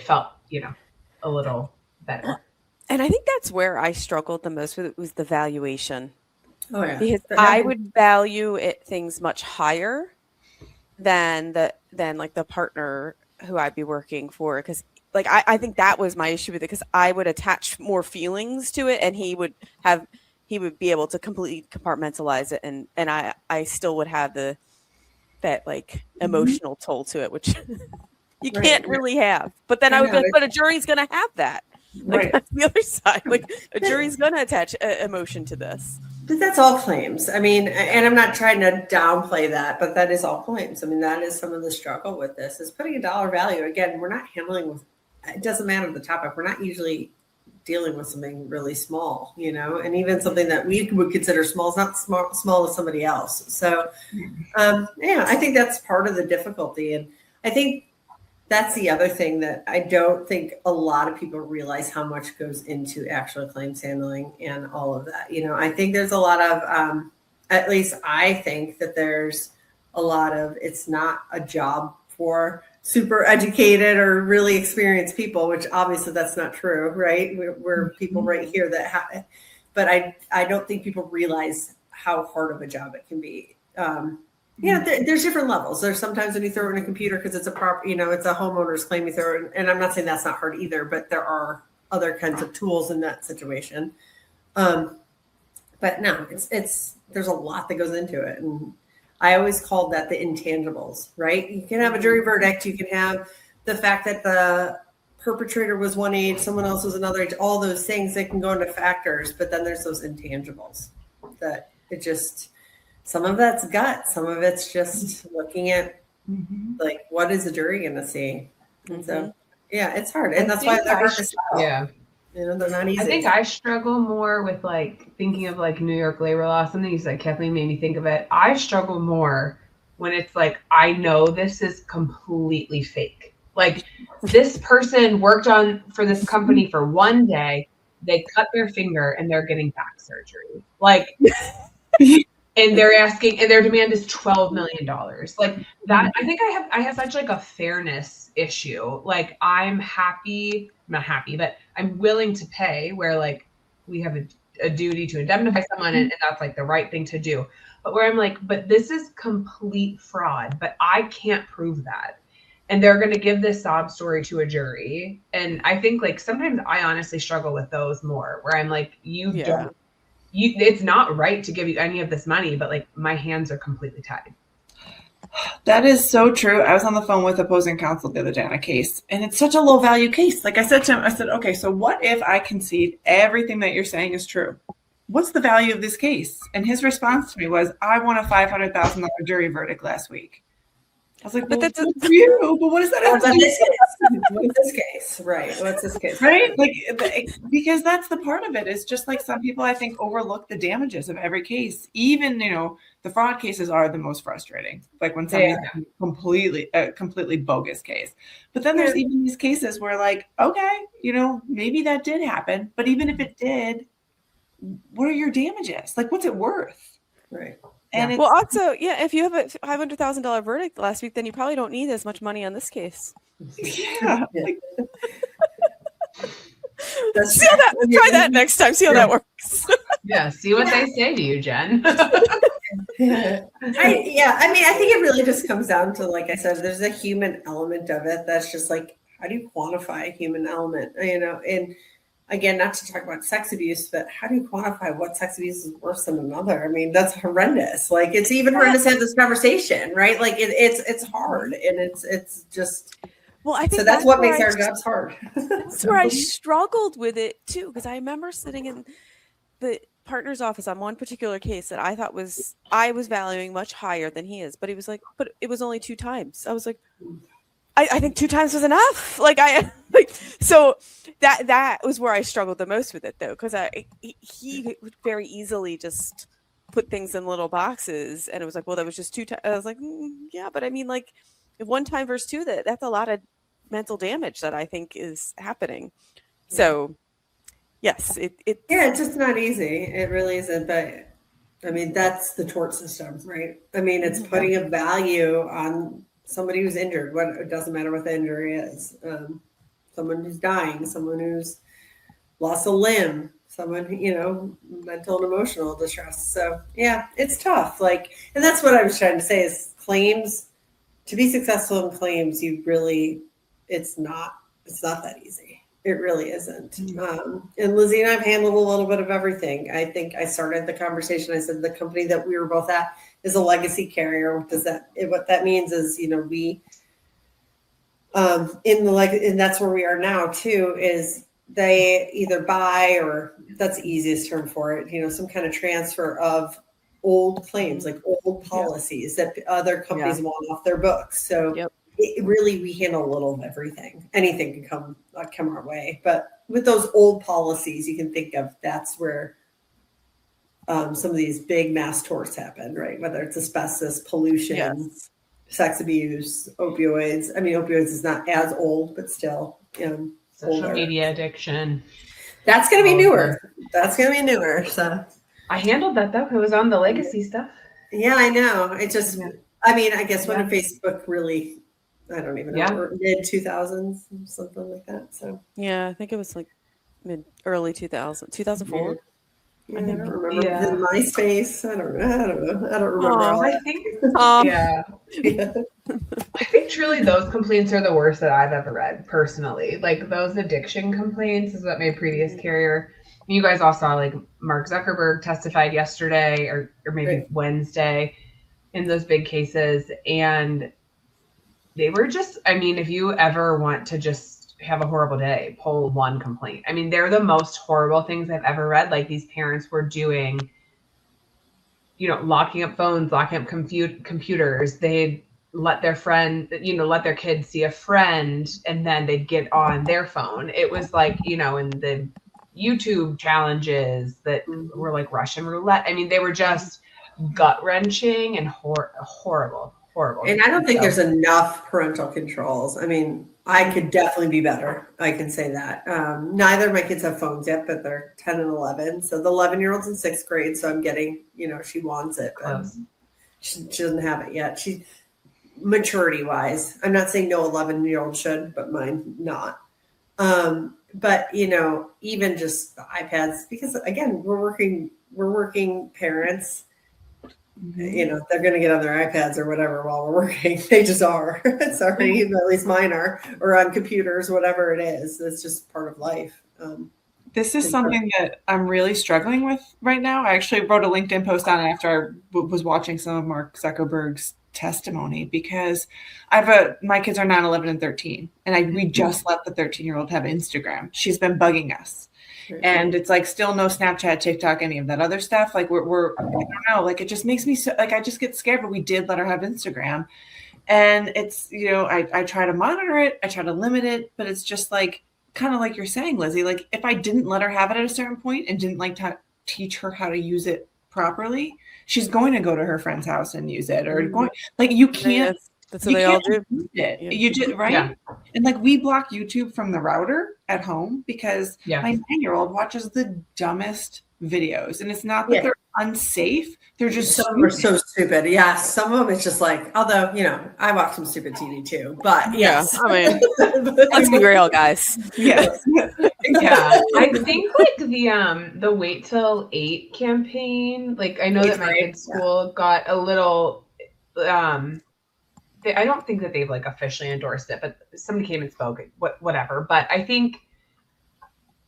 felt, a little better. And I think that's where I struggled the most with it was the valuation. Oh yeah. Because I would value things much higher than the partner who I'd be working for, because I think that was my issue with it, because I would attach more feelings to it and he would be able to completely compartmentalize it, and I still would have that emotional toll to it, which you can't really have. But then I would be like, but a jury's gonna have that. That's the other side. A jury's gonna attach emotion to this. But that's all claims. I mean, and I'm not trying to downplay that, but that is all claims. I mean, that is some of the struggle with this, is putting a dollar value. Again, we're not handling with, it doesn't matter the topic. We're not usually dealing with something really small, and even something that we would consider small is not small to somebody else. So, I think that's part of the difficulty. And I think that's the other thing that I don't think a lot of people realize how much goes into actual claims handling and all of that. I think there's a lot of, at least I think that there's a lot of, it's not a job for super educated or really experienced people, which obviously that's not true, right? We're people right here that but I don't think people realize how hard of a job it can be. There's different levels. There's sometimes when you throw it in a computer because it's a it's a homeowner's claim, you throw it in, and I'm not saying that's not hard either, but there are other kinds of tools in that situation. But no, it's there's a lot that goes into it. And I always called that the intangibles, right? You can have a jury verdict. You can have the fact that the perpetrator was one age, someone else was another age, all those things that can go into factors, but then there's those intangibles that it just, some of that's gut, some of it's just looking at like, what is the jury going to see? And so, yeah, it's hard. And that's why they're hard to sell. Yeah. You know, they're not easy. I think I struggle more with like thinking of like New York labor law. Something you said, Kathleen, made me think of it. I struggle more when it's like, I know this is completely fake. Like this person worked for this company for one day, they cut their finger and they're getting back surgery. Like, and they're asking, and their demand is $12 million. Like that, I think I have such like a fairness issue. Like I'm not happy, but I'm willing to pay where like we have a duty to indemnify someone and that's like the right thing to do. But where I'm like, but this is complete fraud, but I can't prove that. And they're going to give this sob story to a jury. And I think like sometimes I honestly struggle with those more where I'm like, it's not right to give you any of this money, but like my hands are completely tied. That is so true. I was on the phone with opposing counsel the other day on a case, and it's such a low value case. Like I said to him, I said, okay, so what if I concede everything that you're saying is true? What's the value of this case? And his response to me was, I won a $500,000 jury verdict last week. I was like, well, but that's for you. But what does that have to do? What's this case? Right. What's this case? Right. Like, because that's the part of it. It's just like some people, I think, overlook the damages of every case. Even, the fraud cases are the most frustrating. Like when somebody's completely bogus case. But then there's even these cases where like, okay, maybe that did happen. But even if it did, what are your damages? Like, what's it worth? Right. And well, also, if you have a $500,000 verdict last week, then you probably don't need as much money on this case. Yeah. Try that next time. See how that works. Yeah. See what they say to you, Jen. I think it really just comes down to, like I said, there's a human element of it. That's just like, how do you quantify a human element? And again, not to talk about sex abuse, but how do you quantify what sex abuse is worse than another? I mean, that's horrendous. Like, it's even horrendous to have this conversation, right? Like, it's hard, and it's just. Well, I think so. That's what makes our jobs hard. That's where I struggled with it too, because I remember sitting in the partner's office on one particular case that I thought I was valuing much higher than he is, but he was like, but it was only 2 times. I was like, I think 2 times was enough. So that was where I struggled the most with it, though, because he would very easily just put things in little boxes, and it was like, well, that was just 2 times. I was like, yeah, but I mean, like, 1 time versus 2, that's a lot of mental damage that I think is happening. So, yes, it's just not easy. It really isn't. But I mean, that's the tort system, right? I mean, it's putting a value on somebody who's injured. It doesn't matter what the injury is. Someone who's dying, someone who's lost a limb, someone, mental and emotional distress. So yeah, it's tough. And that's what I was trying to say is claims, to be successful in claims, it's not that easy. It really isn't. Mm-hmm. And Lizzie and I have handled a little bit of everything. I think I started the conversation. I said the company that we were both at is a legacy carrier. What that means is, we and that's where we are now too, is they either buy, or that's the easiest term for it, some kind of transfer of old claims, like old policies that other companies want off their books. So we handle a little of everything. Anything can come our way. But with those old policies, you can think of that's where some of these big mass torts happen, right? Whether it's asbestos, pollution, sex abuse, opioids. I mean, opioids is not as old, but still, social media addiction. That's going to be newer. So I handled that though. It was on the legacy stuff. Yeah, I know. It just, I mean, I guess when Facebook really, I don't even know, mid 2000s, something like that. So yeah, I think it was like early 2004. I don't remember. The MySpace. I don't know. I don't remember. I think truly those complaints are the worst that I've ever read personally. Like those addiction complaints is what my previous carrier. You guys all saw, like, Mark Zuckerberg testified yesterday or maybe Wednesday in those big cases. And they were just, I mean, if you ever want to just have a horrible day, pull one complaint. I mean, they're the most horrible things I've ever read. Like these parents were doing, locking up phones, locking up computers. They'd let their friend, let their kids see a friend, and then they'd get on their phone. It was like, in the YouTube challenges that were like Russian roulette. I mean, they were just gut wrenching and horrible. And I don't think there's enough parental controls. I mean, I could definitely be better. I can say that. Neither of my kids have phones yet, but they're 10 and 11. So the 11-year-old's in 6th grade. So I'm getting, she wants it. But she doesn't have it yet. She maturity wise, I'm not saying no 11-year-old should, but mine not. But even just the iPads, because again, we're working parents. They're going to get on their iPads or whatever while we're working. They just are. Sorry, at least mine are, or on computers, whatever it is. It's just part of life. This is something that I'm really struggling with right now. I actually wrote a LinkedIn post on it after I was watching some of Mark Zuckerberg's testimony, because my kids are 9, 11, and 13. And we just let the 13-year-old have Instagram. She's been bugging us. And it's like still no Snapchat, TikTok, any of that other stuff. Like we're I don't know, like it just makes me so, like I just get scared, but we did let her have Instagram. And it's, I try to monitor it, I try to limit it, but it's just like kind of like you're saying, Lizzie, like if I didn't let her have it at a certain point and didn't like teach her how to use it properly, she's going to go to her friend's house and use it, or going like you can't. That's what they all do. You just right, yeah. And like we block YouTube from the router at home because my 9-year-old watches the dumbest videos, and it's not that they're unsafe; they're just some are so stupid. Yeah, some of them it's just like. Although I watch some stupid TV too, but yes, I mean, let's be real, guys. Yes, yeah. I think like the Wait Till 8 campaign. Like I know that my kids' school got a little. I don't think that they've like officially endorsed it, but somebody came and spoke, whatever. But I think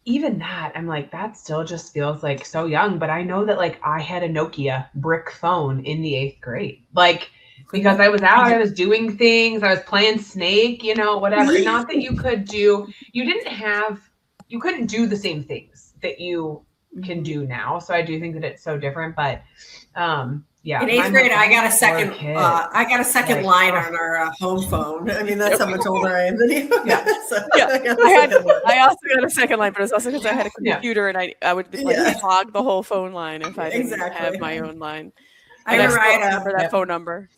even that, I'm like, that still just feels like so young. But I know that like I had a Nokia brick phone in the 8th grade, like because I was out, I was doing things, I was playing Snake, whatever. Not that you couldn't do the same things that you can do now. So I do think that it's so different, but yeah. In 8th grade, I got a second. I got a second line on our home phone. I mean, that's how much older I am than you. Yeah, I also got a second line, but it's also because I had a computer and I would like clog the whole phone line if I didn't have my own line. I remember that phone number.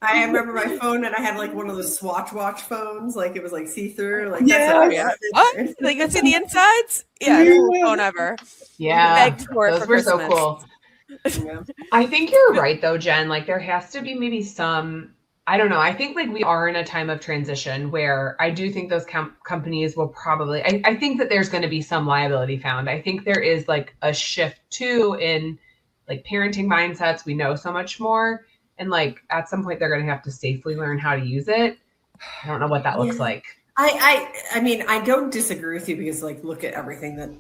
I remember my phone, and I had like one of the Swatch watch phones, like it was like see through, like what? Like you see the insides? Yeah, the phone ever. Yeah, begged for it those were so cool. I think you're right though, Jen. Like there has to be maybe some, I don't know. I think like we are in a time of transition where I do think those companies will probably, I think that there's going to be some liability found. I think there is like a shift too in like parenting mindsets. We know so much more. And like at some point they're going to have to safely learn how to use it. I don't know what that looks like. I mean, I don't disagree with you because like, look at everything that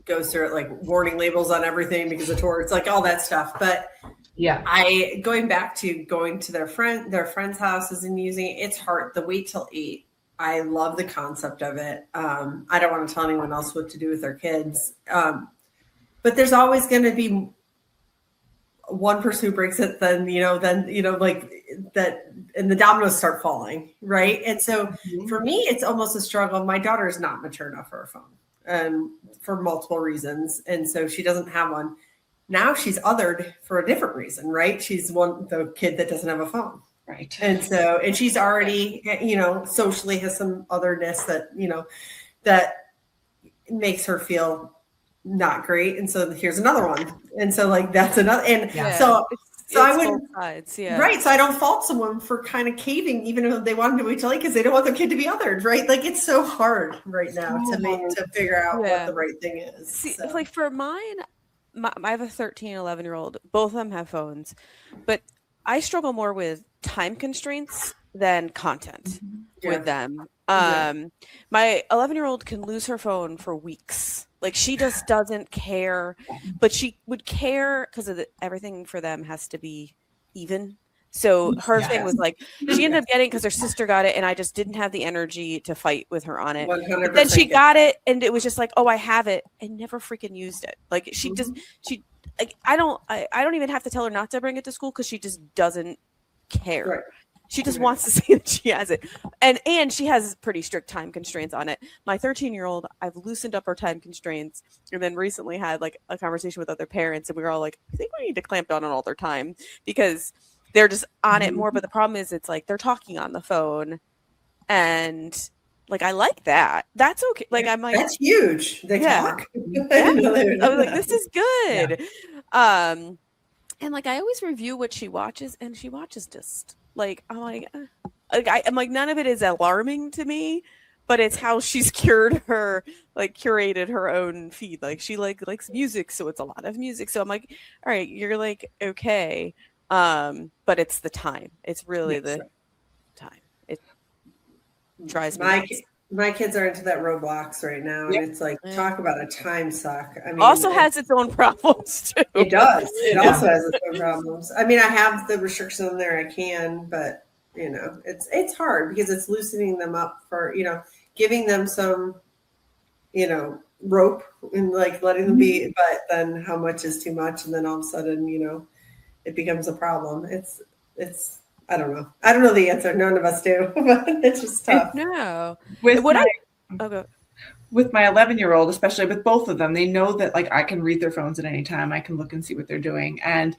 goes through it, like warning labels on everything because of tourists, like all that stuff. But going back to going to their friends' houses and using it, it's hard. The Wait Till 8. I love the concept of it. I don't want to tell anyone else what to do with their kids. But there's always going to be one person who breaks it, then like that, and the dominoes start falling, right? And so for me, it's almost a struggle. My daughter is not mature enough for a phone. For multiple reasons. And so she doesn't have one. Now she's othered for a different reason, right? She's the kid that doesn't have a phone. Right. And she's already, socially has some otherness that, that makes her feel not great. And so here's another one. And so like, that's another, and so I wouldn't, sides, right. So I don't fault someone for kind of caving, even if they wanted to wait till late because they don't want their kid to be othered, right? Like it's so hard right now to figure out what the right thing is. See, like for mine, I have a 13, 11-year-old. Both of them have phones, but I struggle more with time constraints than content with them. My 11-year-old can lose her phone for weeks. Like she just doesn't care, but she would care because of everything for them has to be even. So her thing Yes. was like, she ended up getting, because her sister got it, and I just didn't have the energy to fight with her on it. But then 100% she get got it, and it was just like, oh, I have it, and never freaking used it. Like she just, she like, I don't even have to tell her not to bring it to school, because she just doesn't care. Right. She just wants to see that she has it. And she has pretty strict time constraints on it. My 13-year-old, I've loosened up her time constraints, and then recently had like a conversation with other parents, and we were all like, I think we need to clamp down on all their time, because they're just on it more. But the problem is, it's like they're talking on the phone, and like, I like that. That's okay. Like, I'm like, that's huge. They talk. I didn't know they would I do was like, that. this is good. And like, I always review what she watches, and she watches just like, I'm like, I'm like, none of it is alarming to me, but it's how she's curated her own feed. Like, she likes music, so it's a lot of music. So I'm like, all right, you're like, okay. But it's the time. It's really the time. It drives me nuts. My kids are into that Roblox right now, and it's like, talk about a time suck. I mean, also has its own problems too. It does. It also has its own problems. I mean, I have the restrictions on there I can, but you know, it's hard because it's loosening them up for, you know, giving them some, you know, rope and like letting them be, but then how much is too much, and then all of a sudden, you know, it becomes a problem. It's I don't know. I don't know the answer. None of us do, but it's just tough. No. With my 11-year-old, especially with both of them, they know that like I can read their phones at any time. I can look and see what they're doing. And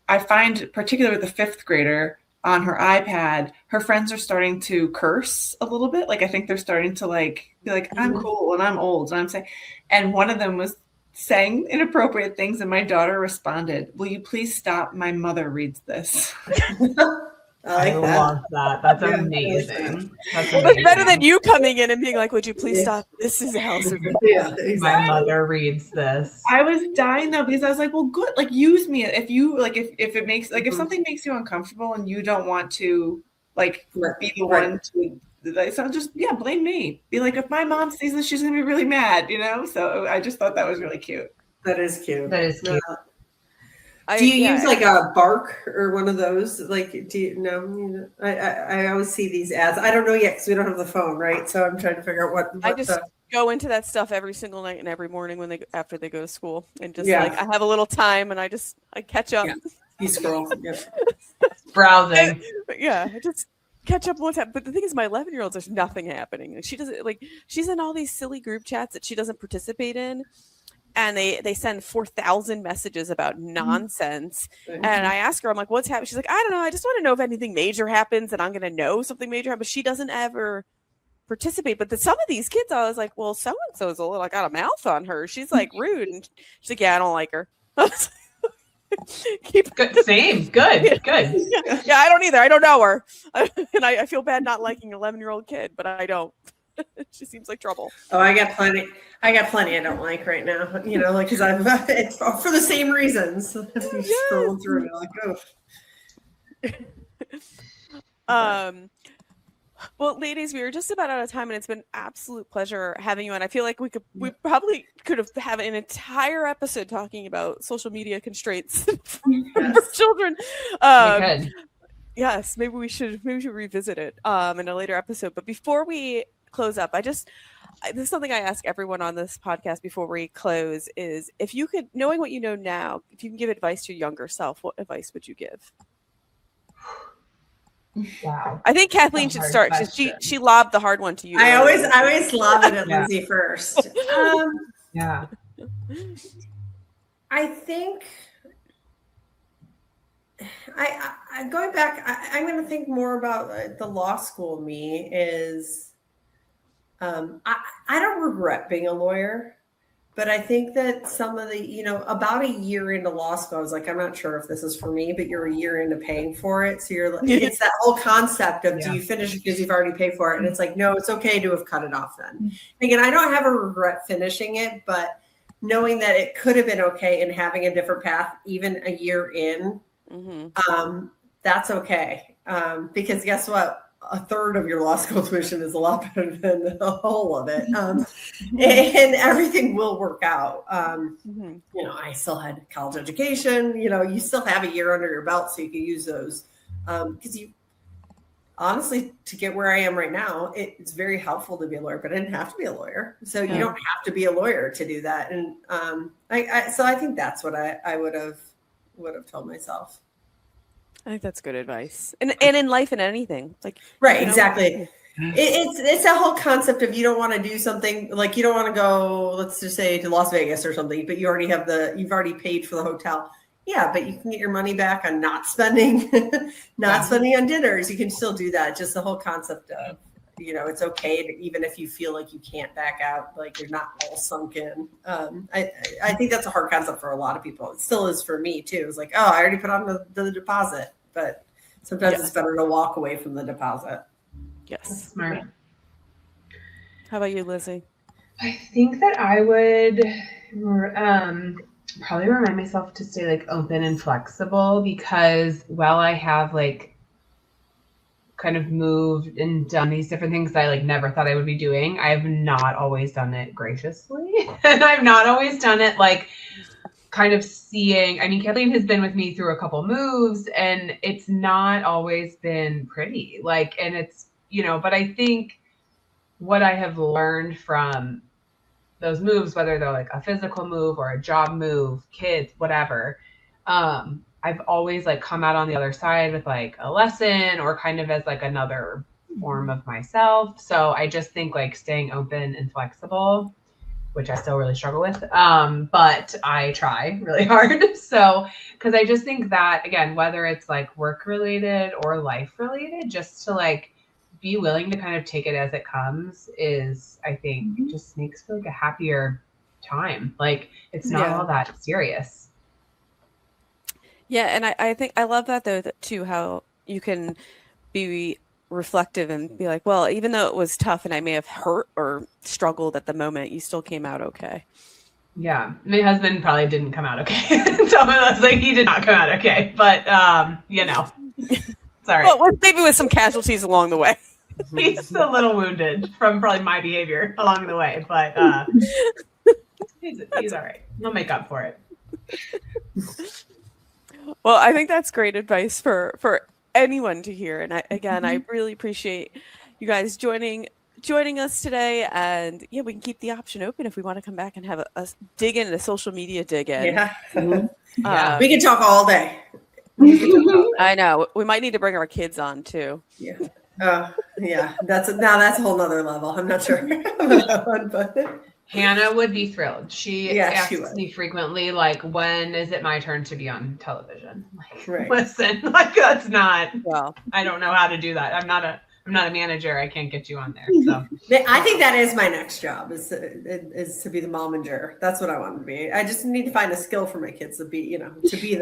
I find, particularly with the 5th grader, on her iPad, her friends are starting to curse a little bit. Like, I think they're starting to like be like, I'm cool and I'm old. And I'm saying, and one of them was saying inappropriate things, and my daughter responded, will you please stop? My mother reads this. I love that. That's amazing. That's Well, that's better than you coming in and being like, would you please stop? This is a house of Exactly. My mother reads this. I was dying though, because I was like, well, good. Like, use me. If you like, if it makes, like, if something makes you uncomfortable and you don't want to like be the one to, like, so just, blame me. Be like, if my mom sees this, she's going to be really mad, you know? So I just thought that was really cute. That is cute. That is cute. Do you use like a Bark or one of those? Like, do you know? You know, I always see these ads. I don't know yet because we don't have the phone, right? So I'm trying to figure out what I just go into that stuff every single night and every morning when after they go to school, and just like, I have a little time and I catch up. Yeah. You scroll. Browsing. I just catch up one time. But the thing is, my 11-year-old, there's nothing happening. Like, she doesn't, like, she's in all these silly group chats that she doesn't participate in. And they send 4,000 messages about nonsense. And I ask her, I'm like, what's happening? She's like, I don't know. I just want to know if anything major happens, and I'm going to know something major happens. But she doesn't ever participate. But some of these kids, I was like, well, so-and-so's a little, like, got a mouth on her. She's like rude. And she's like, yeah, I don't like her. Good. Same. Good. Yeah, I don't either. I don't know her. And I feel bad not liking an 11-year-old kid, but I don't. She seems like trouble. Oh, I got plenty I don't like right now. You know, like, because it's for the same reasons. You scroll through, you're like, oh. Well, ladies, we were just about out of time, and it's been an absolute pleasure having you on. I feel like we probably could have an entire episode talking about social media constraints for children. We could. Yes, maybe we should revisit it in a later episode. But before we close up, this is something I ask everyone on this podcast before we close, is if you could, knowing what you know now, if you can give advice to your younger self, what advice would you give? Wow. I think Kathleen should start. She lobbed the hard one to you. I always lob it at Lizzie first. Yeah. I think I going back, I'm going to think more about the law school me is, I don't regret being a lawyer, but I think that some of the, you know, about a year into law school, I was like, I'm not sure if this is for me, but you're a year into paying for it. So you're like, it's that whole concept of, do you finish it because you've already paid for it? And it's like, no, it's okay to have cut it off then. Again, I don't have a regret finishing it, but knowing that it could have been okay and having a different path, even a year in, that's okay. Because guess what? a third of your law school tuition is a lot better than the whole of it. And everything will work out. I still had college education, you still have a year under your belt, so you can use those. Because honestly, to get where I am right now, it's very helpful to be a lawyer, but I didn't have to be a lawyer. So you don't have to be a lawyer to do that. And so I think that's what I would have told myself. I think that's good advice. And in life and anything. Right, exactly. It's that whole concept of you don't want to do something like you don't want to go, let's just say, to Las Vegas or something, but you've already paid for the hotel. Yeah, but you can get your money back on not spending on dinners. You can still do that. Just the whole concept of, it's okay to, even if you feel like you can't back out, like you're not all sunk in. I think that's a hard concept for a lot of people. It still is for me too. It's like, oh, I already put on the deposit, but sometimes it's better to walk away from the deposit. Yes. That's smart. How about you, Lizzie? I think that I would probably remind myself to stay like open and flexible, because while I have like kind of moved and done these different things that I like never thought I would be doing, I have not always done it graciously. And I've not always done it like kind of seeing, I mean, Kathleen has been with me through a couple moves, and it's not always been pretty. Like, and it's, but I think what I have learned from those moves, whether they're like a physical move or a job move, kids, whatever, I've always like come out on the other side with like a lesson or kind of as like another form of myself. So I just think like staying open and flexible, which I still really struggle with, but I try really hard. So, because I just think that, again, whether it's like work related or life related, just to like be willing to kind of take it as it comes is, I think, it just makes for like a happier time. Like it's not all that serious. Yeah, and I think I love that though too, how you can be reflective and be like, well, even though it was tough and I may have hurt or struggled at the moment, you still came out okay. Yeah, my husband probably didn't come out okay. Thoman was like, he did not come out okay, but sorry. Well, maybe with some casualties along the way. He's a little wounded from probably my behavior along the way, but he's all right. He'll make up for it. Well, I think that's great advice for anyone to hear. And I really appreciate you guys joining us today. And yeah, we can keep the option open if we want to come back and have a dig in, a social media dig in. Yeah. We can talk all day. I know. We might need to bring our kids on too. Yeah. Yeah. That's a whole nother level. I'm not sure about that one, but Hannah would be thrilled. She asks would. me frequently, like, when is it my turn to be on television? Like, right. Listen, like that's not. Well, I don't know how to do that. I'm not a manager. I can't get you on there. So I think that is my next job is to be the momager. That's what I want to be. I just need to find a skill for my kids to be the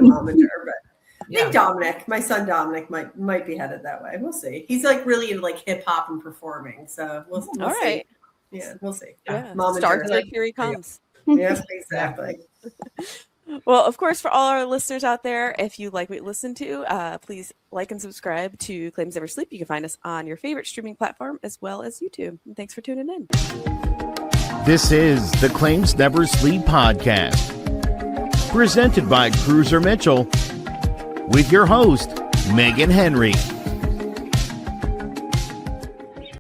momager. But I think Dominic, my son Dominic, might be headed that way. We'll see. He's like really into like hip hop and performing. So we'll see. Right. Yeah, we'll see. Yeah. Start like here he comes. Yes, exactly. Well, of course, for all our listeners out there, if you like what you listen to, please like and subscribe to Claims Never Sleep. You can find us on your favorite streaming platform as well as YouTube. And thanks for tuning in. This is the Claims Never Sleep podcast, presented by Cruiser Mitchell, with your host, Meghan Henry.